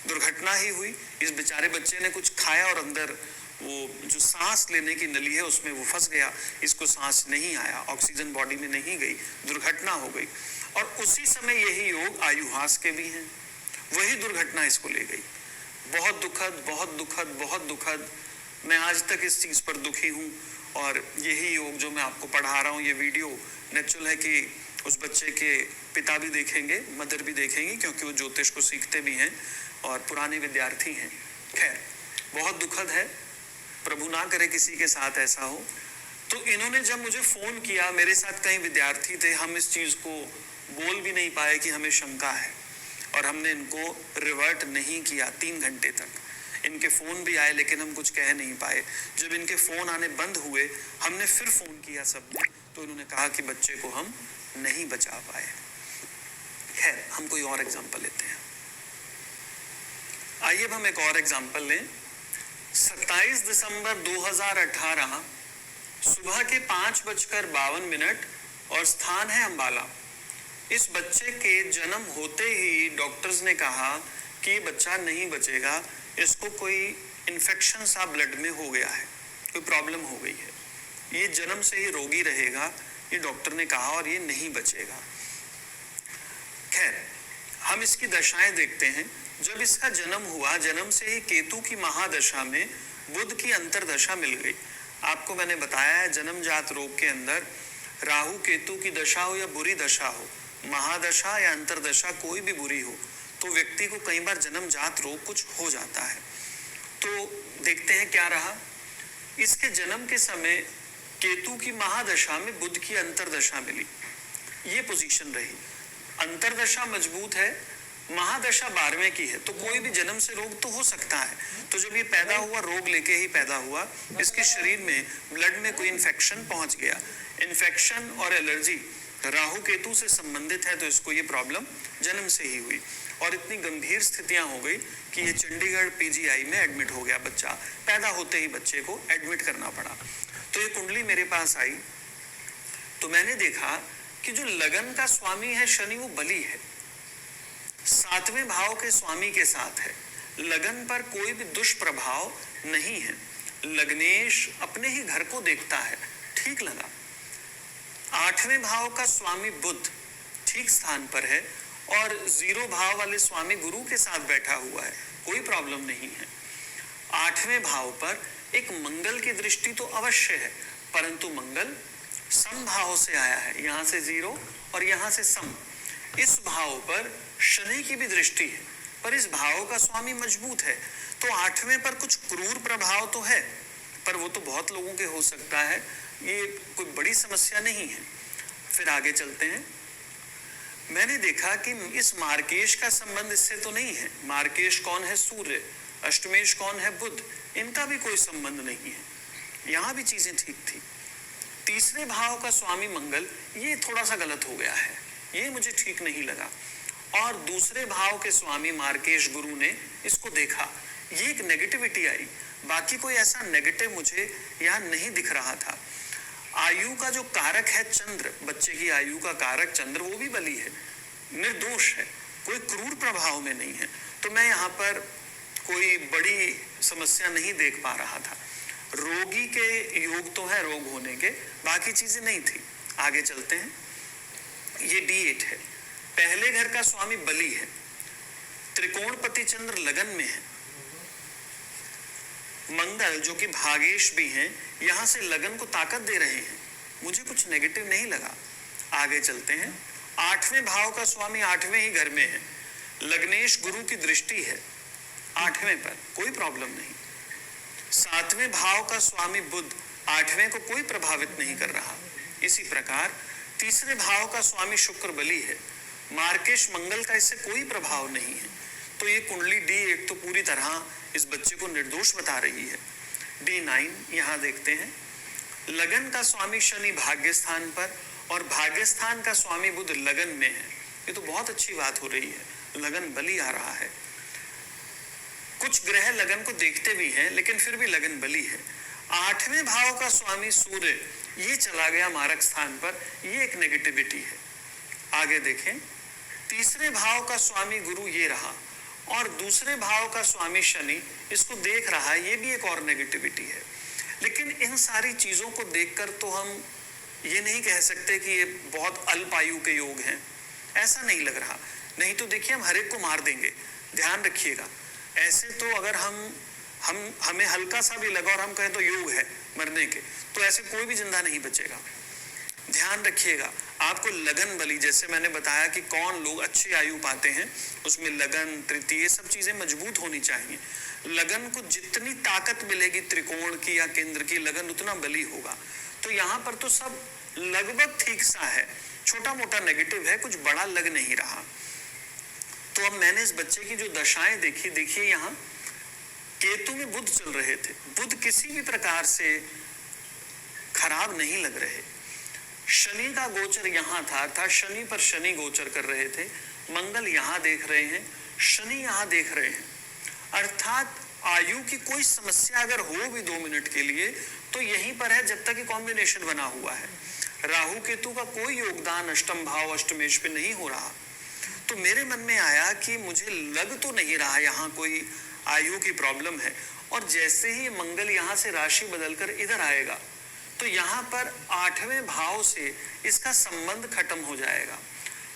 दुर्घटना ही हुई। इस बेचारे बच्चे ने कुछ खाया और अंदर वो जो सांस लेने की नली है उसमें वो फंस गया, इसको सांस नहीं आया, ऑक्सीजन बॉडी में नहीं गई, दुर्घटना हो गई। और उसी समय यही योग आयुहास के भी हैं, वही दुर्घटना इसको ले गई। बहुत दुखद, बहुत दुखद, बहुत दुखद। मैं आज तक इस चीज पर दुखी हूँ। और यही योग जो मैं आपको पढ़ा रहा हूँ, ये वीडियो नेचुरल है कि उस बच्चे के पिता भी देखेंगे, मदर भी देखेंगे, क्योंकि वो ज्योतिष को सीखते भी हैं और पुराने विद्यार्थी हैं। खैर, बहुत दुखद है, प्रभु ना करे किसी के साथ ऐसा हो। तो इन्होंने जब मुझे फोन किया, मेरे साथ कई विद्यार्थी थे, हम इस चीज को बोल भी नहीं पाए कि हमें शंका है, और हमने इनको रिवर्ट नहीं किया 3 घंटे तक। इनके फोन भी आए लेकिन हम कुछ कह नहीं पाए। जब इनके फोन आने बंद हुए, हमने फिर फोन किया सबने, तो इन्होंने कहा कि बच्चे को हम नहीं बचा पाए। खैर, हम कोई और एग्जांपल लेते हैं। आइए अब हम एक और एग्जांपल लें। 27 दिसंबर 2018 सुबह के 5:52 और स्थान है अंबाला। इस बच्चे के जन्म होते ही डॉक्टर्स ने कहा कि बच्चा नहीं बचेगा, इसको कोई इन्फेक्शन सा ब्लड में हो गया है, कोई प्रॉब्लम हो गई है, ये जन्म से ही रोगी रहेगा, ये डॉक्टर ने कहा, और ये नहीं बचेगा। खैर, हम इसकी दशाएं देखते हैं। जब इसका जन्म हुआ, जन्म से ही केतु की महादशा में बुध की अंतरदशा मिल गई। आपको मैंने बताया है, जन्मजात रोग के अंदर राहु केतु की दशा हो या बुरी दशा हो, महादशा या अंतरदशा कोई भी बुरी हो, तो व्यक्ति को कई बार जन्मजात रोग कुछ हो जाता है। तो देखते हैं क्या रहा। इसके जन्म के समय केतु की महादशा में बुध की अंतरदशा मिली, ये पोजीशन रही। अंतरदशा मजबूत है, महादशा 12वें की है, तो कोई भी जन्म से रोग तो हो सकता है। तो जब ये पैदा हुआ, रोग लेके ही पैदा हुआ, इसके शरीर में ब्लड में कोई इन्फेक्शन पहुंच गया। इन्फेक्शन और एलर्जी राहु केतु से संबंधित है, तो इसको ये प्रॉब्लम जन्म से ही हुई और इतनी गंभीर स्थितियां हो गई कि ये चंडीगढ़ पीजीआई में एडमिट हो गया। बच्चा पैदा होते ही बच्चे को एडमिट करना पड़ा। तो ये कुंडली मेरे पास आई, तो मैंने देखा कि जो लगन का स्वामी है शनि वो बली है, 7वें भाव के स्वामी के साथ है, लगन पर कोई भी दुष्प्रभाव नहीं है। लग्नेश अपने ही घर को देखता है, ठीक लगा। 8वें भाव का स्वामी बुध ठीक स्थान पर है और 0 भाव वाले स्वामी गुरु के साथ बैठा हुआ है, कोई प्रॉब्लम नहीं है। 8वें भाव पर एक मंगल की दृष्टि तो अवश्य है, परंतु मंगल सम भाव से आया है, यहां से 0 और यहां से सम। इस भाव पर शनि की भी दृष्टि है, पर इस भाव का स्वामी मजबूत है, तो 8वें पर कुछ क्रूर प्रभाव तो है, पर वो तो बहुत लोगों के हो सकता है, ये कोई बड़ी समस्या नहीं है। फिर आगे चलते हैं। मैंने देखा कि इस मार्केश का संबंध इससे तो नहीं है। मार्केश कौन है? सूर्य। अष्टमेश कौन है? बुध। इनका भी कोई संबंध नहीं है, यहां भी चीजें ठीक थी। तीसरे भाव का स्वामी मंगल, ये थोड़ा सा गलत हो गया है, ये मुझे ठीक नहीं लगा। और दूसरे भाव के स्वामी मार्केश गुरु ने इसको देखा, ये एक नेगेटिविटी आई, बाकी कोई ऐसा नेगेटिव मुझे यहाँ नहीं दिख रहा था। आयु का जो कारक है चंद्र, बच्चे की आयु का कारक चंद्र, वो भी बली है, निर्दोष है, कोई क्रूर प्रभाव में नहीं है, तो मैं यहाँ पर कोई बड़ी समस्या नहीं देख पा रहा था। रोगी के योग तो है रोग होने के, बाकी चीजें नहीं थी। आगे चलते हैं। ये D8 है, पहले घर का स्वामी बली है, त्रिकोणपति चंद्र लगन में है, मंगल जो कि भागेश भी हैं, यहां से लगन को ताकत दे रहे हैं, मुझे कुछ नेगेटिव नहीं लगा। आगे चलते हैं। 8वें भाव का स्वामी 8वें ही घर में है, लग्नेश गुरु की दृष्टि है 8वें पर, कोई प्रॉब्लम नहीं। 7वें भाव का स्वामी बुध 8वें को कोई प्रभावित नहीं कर रहा। इसी प्रकार तीसरे भाव का स्वामी शुक्र बली है, मार्केश मंगल का इससे कोई प्रभाव नहीं है, तो ये कुंडली D8 तो पूरी तरह इस बच्चे को निर्दोष बता रही है। D9 यहाँ देखते हैं। लगन का स्वामी शनि भाग्य स्थान पर और भाग्य स्थान का स्वामी बुध लगन में है, ये तो बहुत अच्छी बात हो रही है, लगन बली आ रहा है। कुछ ग्रह लगन को देखते भी हैं, लेकिन फिर भी लगन बली है। 8वें भाव का स्वामी सूर्य ये चला गया मारक स्थान पर, ये एक नेगेटिविटी है। आगे देखें। तीसरे भाव का स्वामी गुरु ये रहा और दूसरे भाव का स्वामी शनि इसको देख रहा है, ये भी एक और नेगेटिविटी है। लेकिन इन सारी चीजों को देखकर तो हम ये नहीं कह सकते कि ये बहुत अल्प आयु के योग हैं, ऐसा नहीं लग रहा। नहीं तो देखिए हम हर एक को मार देंगे, ध्यान रखिएगा। ऐसे तो अगर हमें हल्का सा भी लगा और हम कहें तो योग है मरने के, तो ऐसे कोई भी जिंदा नहीं बचेगा। ध्यान रखिएगा, आपको लगन बली, जैसे मैंने बताया कि कौन लोग अच्छी आयु पाते हैं, उसमें लगन तृतीय सब चीजें मजबूत होनी चाहिए। लगन को जितनी ताकत मिलेगी त्रिकोण की या केंद्र की, लगन उतना बली होगा। तो यहाँ पर तो सब लगभग ठीक सा है, छोटा मोटा नेगेटिव है, कुछ बड़ा लग नहीं रहा। तो अब मैंने इस बच्चे की जो दशाएं देखी, देखिए यहाँ केतु में बुध चल रहे थे, बुध किसी भी प्रकार से खराब नहीं लग रहे। शनि का गोचर यहाँ था, अर्थात शनि पर शनि गोचर कर रहे थे, मंगल यहाँ देख रहे हैं, शनि यहाँ देख रहे हैं, अर्थात आयु की कोई समस्या अगर हो भी 2 मिनट के लिए तो यहीं पर है, जब तक ये कॉम्बिनेशन बना हुआ है। राहु केतु का कोई योगदान अष्टम भाव अष्टमेश पे नहीं हो रहा। तो मेरे मन में आया कि मुझे लग तो नहीं रहा यहाँ कोई आयु की प्रॉब्लम है, और जैसे ही मंगल यहाँ से राशि बदलकर इधर आएगा तो यहाँ पर 8वें भाव से इसका संबंध खत्म हो जाएगा।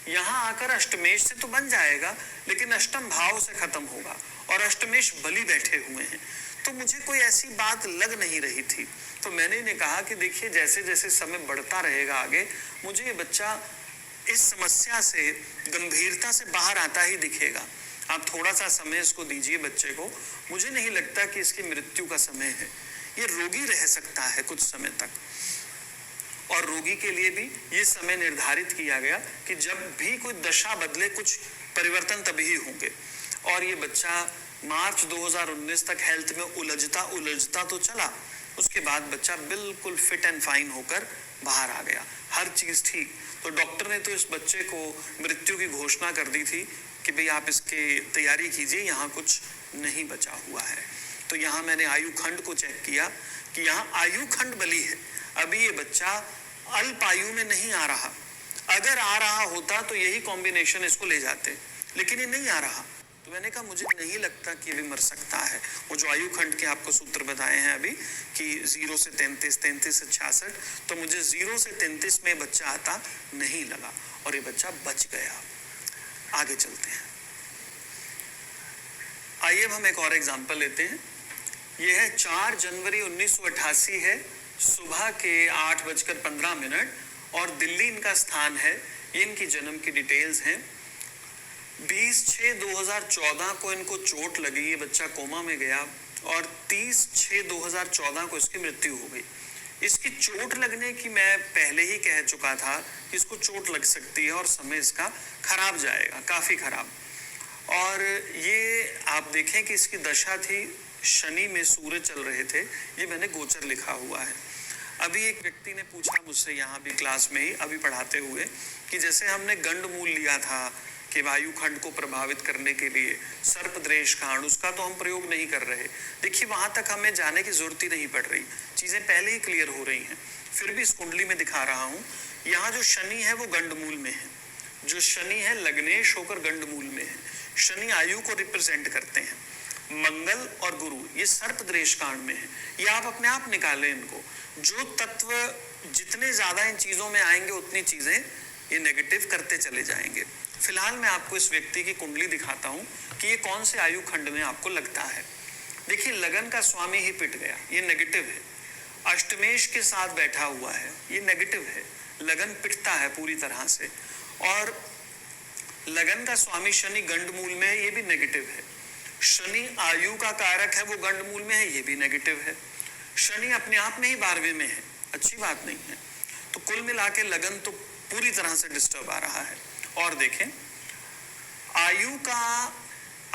यहाँ आकर अष्टमेश से तो बन जाएगा, लेकिन अष्टम भाव से खत्म होगा और अष्टमेश बली बैठे हुए हैं, तो मुझे कोई ऐसी बात लग नहीं रही थी। तो मैंने इन्हें कहा कि देखिए जैसे जैसे समय बढ़ता रहेगा आगे, मुझे ये बच्चा इस समस्या से गंभीरता से बाहर आता ही दिखेगा। आप थोड़ा सा समय इसको दीजिए बच्चे को, मुझे नहीं लगता कि इसकी मृत्यु का समय है, ये रोगी रह सकता है कुछ समय तक। और रोगी के लिए भी ये समय निर्धारित किया गया कि जब भी कोई दशा बदले कुछ परिवर्तन तभी होंगे। और ये बच्चा मार्च 2019 तक हेल्थ में उलझता तो चला, उसके बाद बच्चा बिल्कुल फिट एंड फाइन होकर बाहर आ गया, हर चीज ठीक। तो डॉक्टर ने तो इस बच्चे को मृत्यु की घोषणा कर दी थी कि भाई आप इसकी तैयारी कीजिए, यहाँ कुछ नहीं बचा हुआ है। तो यहाँ मैंने आयु खंड को चेक किया कि यहाँ आयु खंड बली है, अभी ये बच्चा अल्प आयु में नहीं आ रहा। अगर आ रहा होता तो यही कॉम्बिनेशन इसको ले जाते, लेकिन ये नहीं आ रहा। तो मैंने कहा मुझे नहीं लगता कि ये भी मर सकता है। वो जो आयु खंड के आपको सूत्र बताए हैं अभी कि 0 से 33, 33 से 66, तो मुझे 0 से 33 में बच्चा आता नहीं लगा और ये बच्चा बच गया। आगे चलते हैं। आइए अब हम एक और एग्जांपल लेते हैं। यह है 4 जनवरी 1988 है, सुबह के 8:15 और दिल्ली इनका स्थान है। ये इनकी जन्म की डिटेल्स हैं। 20/6/2014 को इनको चोट लगी, ये बच्चा कोमा में गया और 30/6/2014 को इसकी मृत्यु हो गई। इसकी चोट लगने की मैं पहले ही कह चुका था कि इसको चोट लग सकती है और समय इसका खराब जाएगा, काफी खराब। और ये आप देखें कि इसकी दशा थी, शनि में सूर्य चल रहे थे, ये मैंने गोचर लिखा हुआ है। अभी एक व्यक्ति ने पूछा मुझसे यहाँ भी क्लास में ही अभी पढ़ाते हुए कि जैसे हमने गंडमूल लिया था कि वायु खंड को प्रभावित करने के लिए सर्पद्रेश कांड, उसका तो हम प्रयोग नहीं कर रहे। देखिए वहां तक हमें जाने की जरूरत ही नहीं पड़ रही, चीजें पहले ही क्लियर हो रही हैं। फिर भी इस कुंडली में दिखा रहा हूँ। यहाँ जो शनि है वो गंडमूल में है, जो शनि है लग्नेश होकर गंडमूल में है। शनि आयु को रिप्रेजेंट करते हैं। मंगल और गुरु ये सर्पद्रेश कांड में है। ये आप अपने आप निकालें इनको। जो तत्व जितने ज्यादा इन चीजों में आएंगे उतनी चीजें ये नेगेटिव करते चले जाएंगे। फिलहाल मैं आपको इस व्यक्ति की कुंडली दिखाता हूं कि ये कौन से आयु खंड में आपको लगता है। देखिए लगन का स्वामी ही पिट गया, ये नेगेटिव है। अष्टमेश के साथ बैठा हुआ है, ये नेगेटिव है। लगन पिटता है पूरी तरह से। और लगन का स्वामी शनि गंडमूल में है, ये भी नेगेटिव है। शनि आयु का कारक है, वो गंडमूल में है, ये भी नेगेटिव है। शनि अपने आप में ही 12वें में है, अच्छी बात नहीं है। तो कुल मिला के लगन तो पूरी तरह से डिस्टर्ब आ रहा है। और देखें आयु का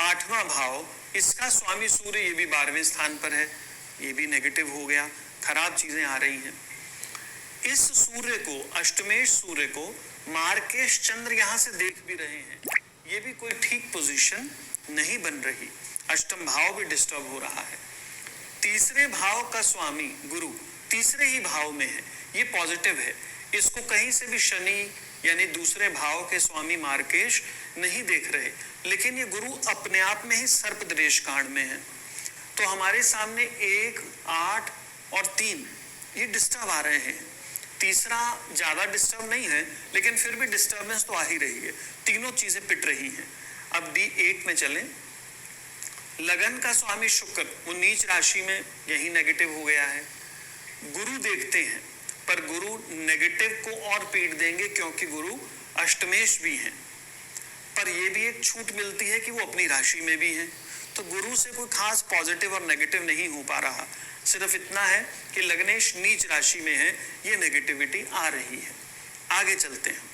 8वां भाव, इसका स्वामी सूर्य ये भी 12वें स्थान पर है, ये भी नेगेटिव हो गया, खराब चीजें आ रही हैं। इस सूर्य को, अष्टमेश सूर्य को मार्केश चंद्र यहां से देख भी रहे हैं, ये भी कोई ठीक पोजीशन नहीं बन रही। अष्टम भाव भी डिस्टर्ब हो रहा है। तीसरे भाव का स्वामी गुरु तीसरे ही भाव में है, ये पॉजिटिव है। इसको कहीं से भी शनि यानी दूसरे भाव के स्वामी मार्केश नहीं देख रहे, लेकिन ये गुरु अपने आप में ही सर्पद्रेश कांड में है। तो हमारे सामने 1, 8 और 3 ये डिस्टर्ब आ रहे हैं। तीसरा ज्यादा डिस्टर्ब नहीं है, लेकिन फिर भी डिस्टर्बेंस तो आ ही रही है। तीनों चीजें पिट रही हैं। अब D1 में चलें। लगन का स्वामी शुक्र वो नीच राशि में, यही नेगेटिव हो गया है। गुरु देखते हैं, पर गुरु नेगेटिव को और पीट देंगे क्योंकि गुरु अष्टमेश भी हैं। पर ये भी एक छूट मिलती है कि वो अपनी राशि में भी हैं। तो गुरु से कोई खास पॉजिटिव और नेगेटिव नहीं हो पा रहा, सिर्फ इतना है कि लग्नेश नीच राशि में है, ये नेगेटिविटी आ रही है। आगे चलते हैं।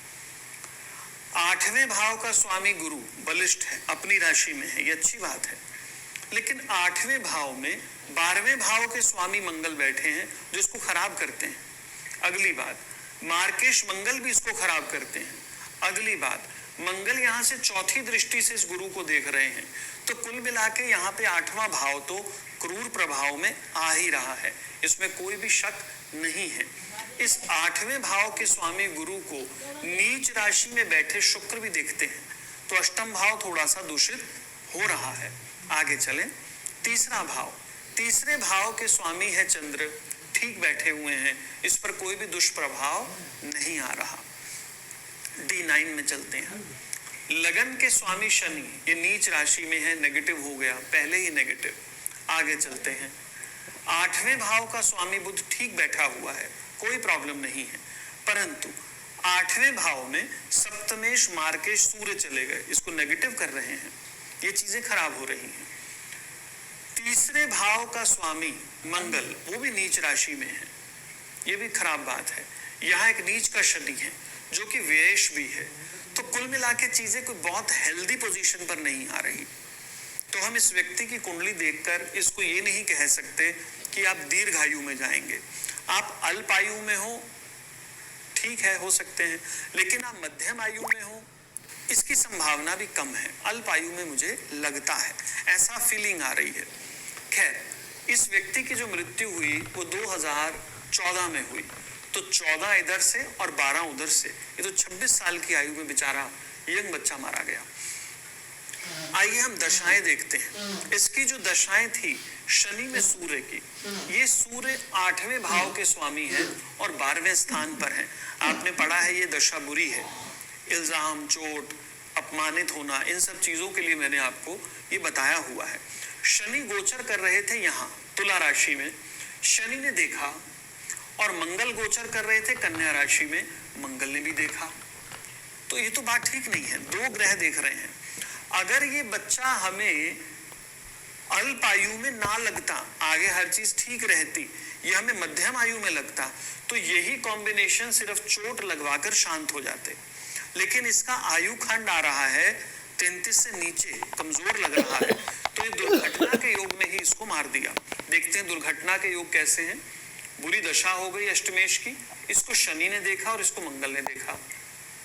8वें भाव का स्वामी गुरु बलिष्ठ है, अपनी राशि में है, ये अच्छी बात है। लेकिन 8वें भाव में 12वें भाव के स्वामी मंगल बैठे हैं जो इसको खराब करते हैं। अगली बात, मार्केश मंगल भी इसको खराब करते हैं। अगली बात, मंगल यहाँ से चौथी दृष्टि से इस गुरु को देख रहे हैं। तो कुल मिला के यहाँ पे 8वां भाव तो क्रूर प्रभाव में आ ही रहा है, इसमें कोई भी शक नहीं है। इस 8वें भाव के स्वामी गुरु को नीच राशि में बैठे शुक्र भी देखते हैं, तो अष्टम भाव थोड़ा सा दूषित हो रहा है। आगे चलें। तीसरा भाव, तीसरे भाव के स्वामी है चंद्र, ठीक बैठे हुए हैं, इस पर कोई भी दुष्प्रभाव नहीं आ रहा। D9 में चलते हैं। लगन के स्वामी शनि ये नीच राशि में है, नेगेटिव हो गया, पहले ही नेगेटिव। आगे चलते हैं। 8वें भाव का स्वामी बुध ठीक बैठा हुआ है, कोई प्रॉब्लम नहीं है, परंतु 8वें भाव में सप्तमेश मार्केश सूर्य चले गए, इसको नेगेटिव कर रहे हैं, ये चीजें खराब हो रही हैं। तीसरे भाव का स्वामी मंगल वो भी नीच राशि में है, ये भी खराब बात है। यहाँ एक नीच का शनि है जो कि व्ययश भी है। तो कुल मिला के चीजें कोई बहुत हेल्दी पोजीशन पर नहीं आ रही। तो हम इस व्यक्ति की कुंडली देखकर इसको ये नहीं कह सकते कि आप दीर्घायु में जाएंगे। आप अल्पायु में हो, ठीक है, हो सकते हैं, लेकिन आप मध्यम आयु में हो, इसकी संभावना भी कम है। अल्पायु में मुझे लगता है, ऐसा फीलिंग आ रही है। खैर, इस व्यक्ति की जो मृत्यु हुई वो 2014 में हुई। तो 14 इधर से और 12 उधर से, ये तो 26 साल की आयु में बेचारा यंग बच्चा मारा गया। आइए हम दशाएं देखते हैं। इसकी जो दशाएं थी शनि में सूर्य की, ये सूर्य 8वें भाव के स्वामी है और 12वें स्थान पर है। आपने पढ़ा है ये दशा बुरी है, इल्जाम, चोट, अपमानित होना, इन सब चीजों के लिए मैंने आपको ये बताया हुआ है। शनि गोचर कर रहे थे यहाँ तुला राशि में, शनि ने देखा, और मंगल गोचर कर रहे थे कन्या राशि में, मंगल ने भी देखा। तो ये तो बात ठीक नहीं है, दो ग्रह देख रहे हैं। अगर ये बच्चा हमें अल्प आयु में ना लगता, आगे हर चीज ठीक रहती, ये हमें मध्यम आयु में लगता, तो यही कॉम्बिनेशन सिर्फ चोट लगवाकर शांत हो जाते। लेकिन इसका आयु खंड आ रहा है 33 से नीचे, कमजोर लग रहा है, तो ये दुर्घटना के योग में ही इसको मार दिया। देखते हैं दुर्घटना के योग कैसे हैं। बुरी दशा हो गई अष्टमेश की, इसको शनि ने देखा और इसको मंगल ने देखा,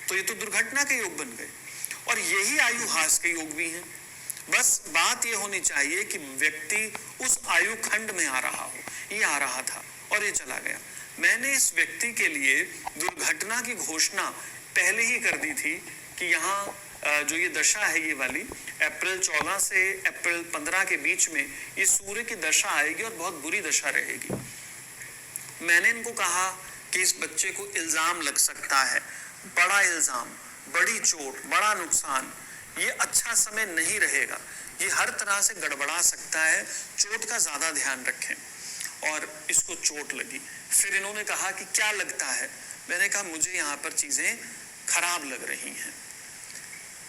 तो ये तो दुर्घटना के योग बन गए। और यही आयु हास के योग भी हैं। बस बात ये होनी चाहिए कि व्यक्ति उस आयु खंड में आ रहा हो, ये आ रहा था और ये चला गया। मैंने इस व्यक्ति के लिए दुर्घटना की घोषणा पहले ही कर दी थी कि यहाँ जो ये दशा है, ये वाली अप्रैल 14 से अप्रैल 15 के बीच में ये सूर्य की दशा आएगी और बहुत बुरी दशा रहेगी। मैंने इनको कहा कि इस बच्चे को इल्जाम लग सकता है, बड़ा इल्जाम, बड़ी चोट, बड़ा नुकसान, ये अच्छा समय नहीं रहेगा, ये हर तरह से गड़बड़ा सकता है, चोट का ज्यादा ध्यान रखें। और इसको चोट लगी। फिर इन्होंने कहा कि क्या लगता है, मैंने कहा मुझे यहाँ पर चीजें खराब लग रही हैं।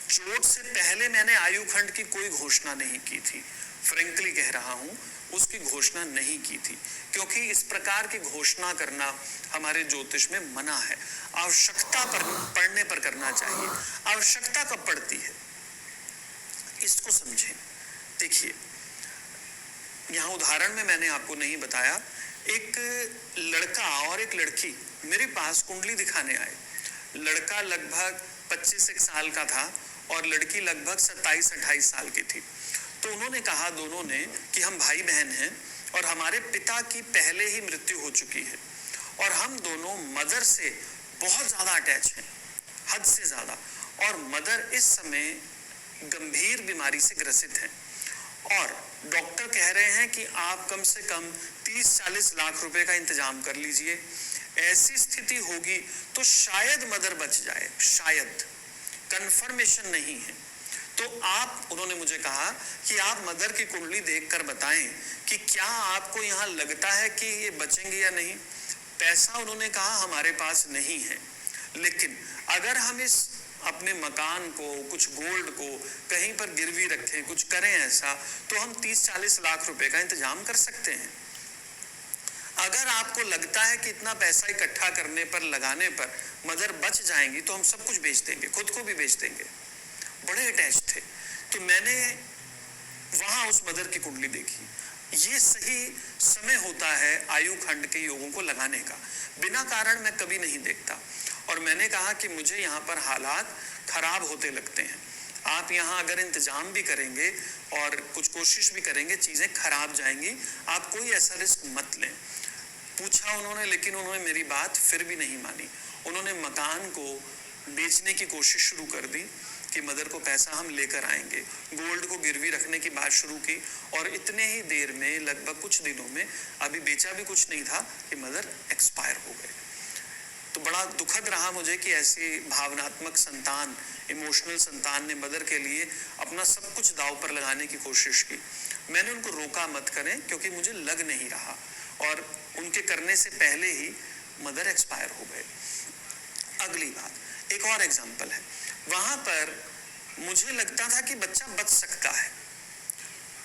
चोट से पहले मैंने आयु खंड की कोई घोषणा नहीं की थी, फ्रेंकली कह रहा हूं, उसकी घोषणा नहीं की थी, क्योंकि इस प्रकार की घोषणा करना हमारे ज्योतिष में मना है। आवश्यकता पर पढ़ने पर करना चाहिए। आवश्यकता कब पड़ती है, इसको समझें। देखिए यहाँ उदाहरण में मैंने आपको नहीं बताया, एक लड़का और एक लड़की मेरे पास कुंडली दिखाने आए। लड़का लगभग 25 साल का था और लड़की लगभग 27-28 साल की थी। तो उन्होंने कहा दोनों ने कि हम भाई बहन हैं और हमारे पिता की पहले ही मृत्यु हो चुकी है और हम दोनों मदर से बहुत ज्यादा अटैच हैं, हद से ज्यादा, और मदर इस समय गंभीर बीमारी से ग्रसित हैं और डॉक्टर कह रहे हैं कि आप कम से कम 30-40 लाख रुपए का इंतजाम कर लीजिए। ऐसी स्थिति होगी तो शायद मदर बच जाए, शायद, कंफर्मेशन नहीं है। तो आप, उन्होंने मुझे कहा कि आप मदर की कुंडली देखकर बताएं कि क्या आपको यहाँ लगता है कि ये बचेंगे या नहीं। पैसा उन्होंने कहा हमारे पास नहीं है, लेकिन अगर हम इस अपने मकान को, कुछ गोल्ड को कहीं पर गिरवी रखें, कुछ करें ऐसा, तो हम 30-40 लाख रुपए का इंतजाम कर सकते हैं। अगर आपको लगता है कि इतना पैसा इकट्ठा करने पर, लगाने पर मदर बच जाएंगी, तो हम सब कुछ बेच देंगे, खुद को भी बेच देंगे। बड़े अटैच थे। तो मैंने वहां उस मदर की कुंडली देखी। ये सही समय होता है आयु खंड के योगों को लगाने का, बिना कारण मैं कभी नहीं देखता। और मैंने कहा कि मुझे यहाँ पर हालात खराब होते लगते हैं, आप यहाँ अगर इंतजाम भी करेंगे और कुछ कोशिश भी करेंगे, चीजें खराब जाएंगी, आप कोई ऐसा रिस्क मत लें। पूछा उन्होंने, लेकिन उन्होंने मेरी बात फिर भी नहीं मानी। उन्होंने मकान को बेचने की कोशिश शुरू कर दी कि मदर को पैसा हम लेकर आएंगे, गोल्ड को गिरवी रखने की बात शुरू की, और इतने ही देर में, लगभग कुछ दिनों में, अभी बेचा भी कुछ नहीं था कि मदर एक्सपायर हो गए। तो बड़ा दुखद रहा मुझे कि ऐसी भावनात्मक संतान, इमोशनल संतान ने मदर के लिए अपना सब कुछ दांव पर लगाने की कोशिश की। मैंने उनको रोका मत करें, क्योंकि मुझे लग नहीं रहा, और उनके करने से पहले ही मदर एक्सपायर हो गए। अगली बात, एक और एग्जाम्पल है। वहां पर मुझे लगता था कि बच्चा बच सकता है।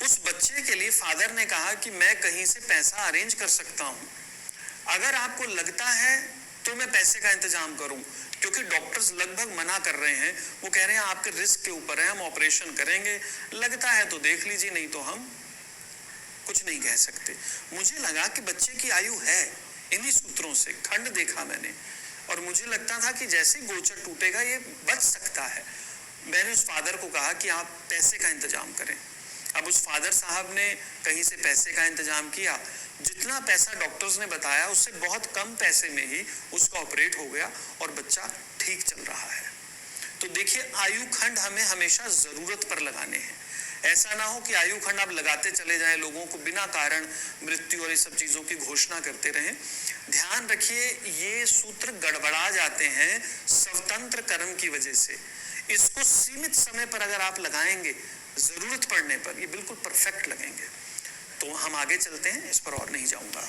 उस बच्चे के लिए फादर ने कहा कि मैं कहीं से पैसा अरेंज कर सकता हूं, अगर आपको लगता है तो मैं पैसे का इंतजाम करूं, क्योंकि डॉक्टर्स लगभग मना कर रहे हैं। वो कह रहे हैं आपके रिस्क के ऊपर है, हम ऑपरेशन करेंगे, लगता है तो देख लीजिए, नहीं तो हम कुछ नहीं कह सकते। मुझे लगा कि बच्चे की आयु है, इन्हीं सूत्रों से खंड देखा मैंने, और मुझे लगता था कि जैसे गोचर टूटेगा ये बच सकता है। मैंने उस फादर को कहा कि आप पैसे का इंतजाम करें। अब उस फादर साहब ने कहीं से पैसे का इंतजाम किया जितना पैसा डॉक्टर्स ने बताया उससे बहुत कम पैसे में ही उसका ऑपरेट हो गया और बच्चा ठीक चल रहा है। तो देखिए, आयु खंड हमें हमेशा जरूरत पर लगाने हैं। ऐसा ना हो कि आयु खंड आप लगाते चले जाएं, लोगों को बिना कारण मृत्यु और ये सब चीजों की घोषणा करते रहें। ध्यान रखिए, ये सूत्र गड़बड़ा जाते हैं स्वतंत्र कर्म की वजह से। इसको सीमित समय पर अगर आप लगाएंगे, जरूरत पड़ने पर ये बिल्कुल परफेक्ट लगेंगे। तो हम आगे चलते हैं, इस पर और नहीं जाऊंगा।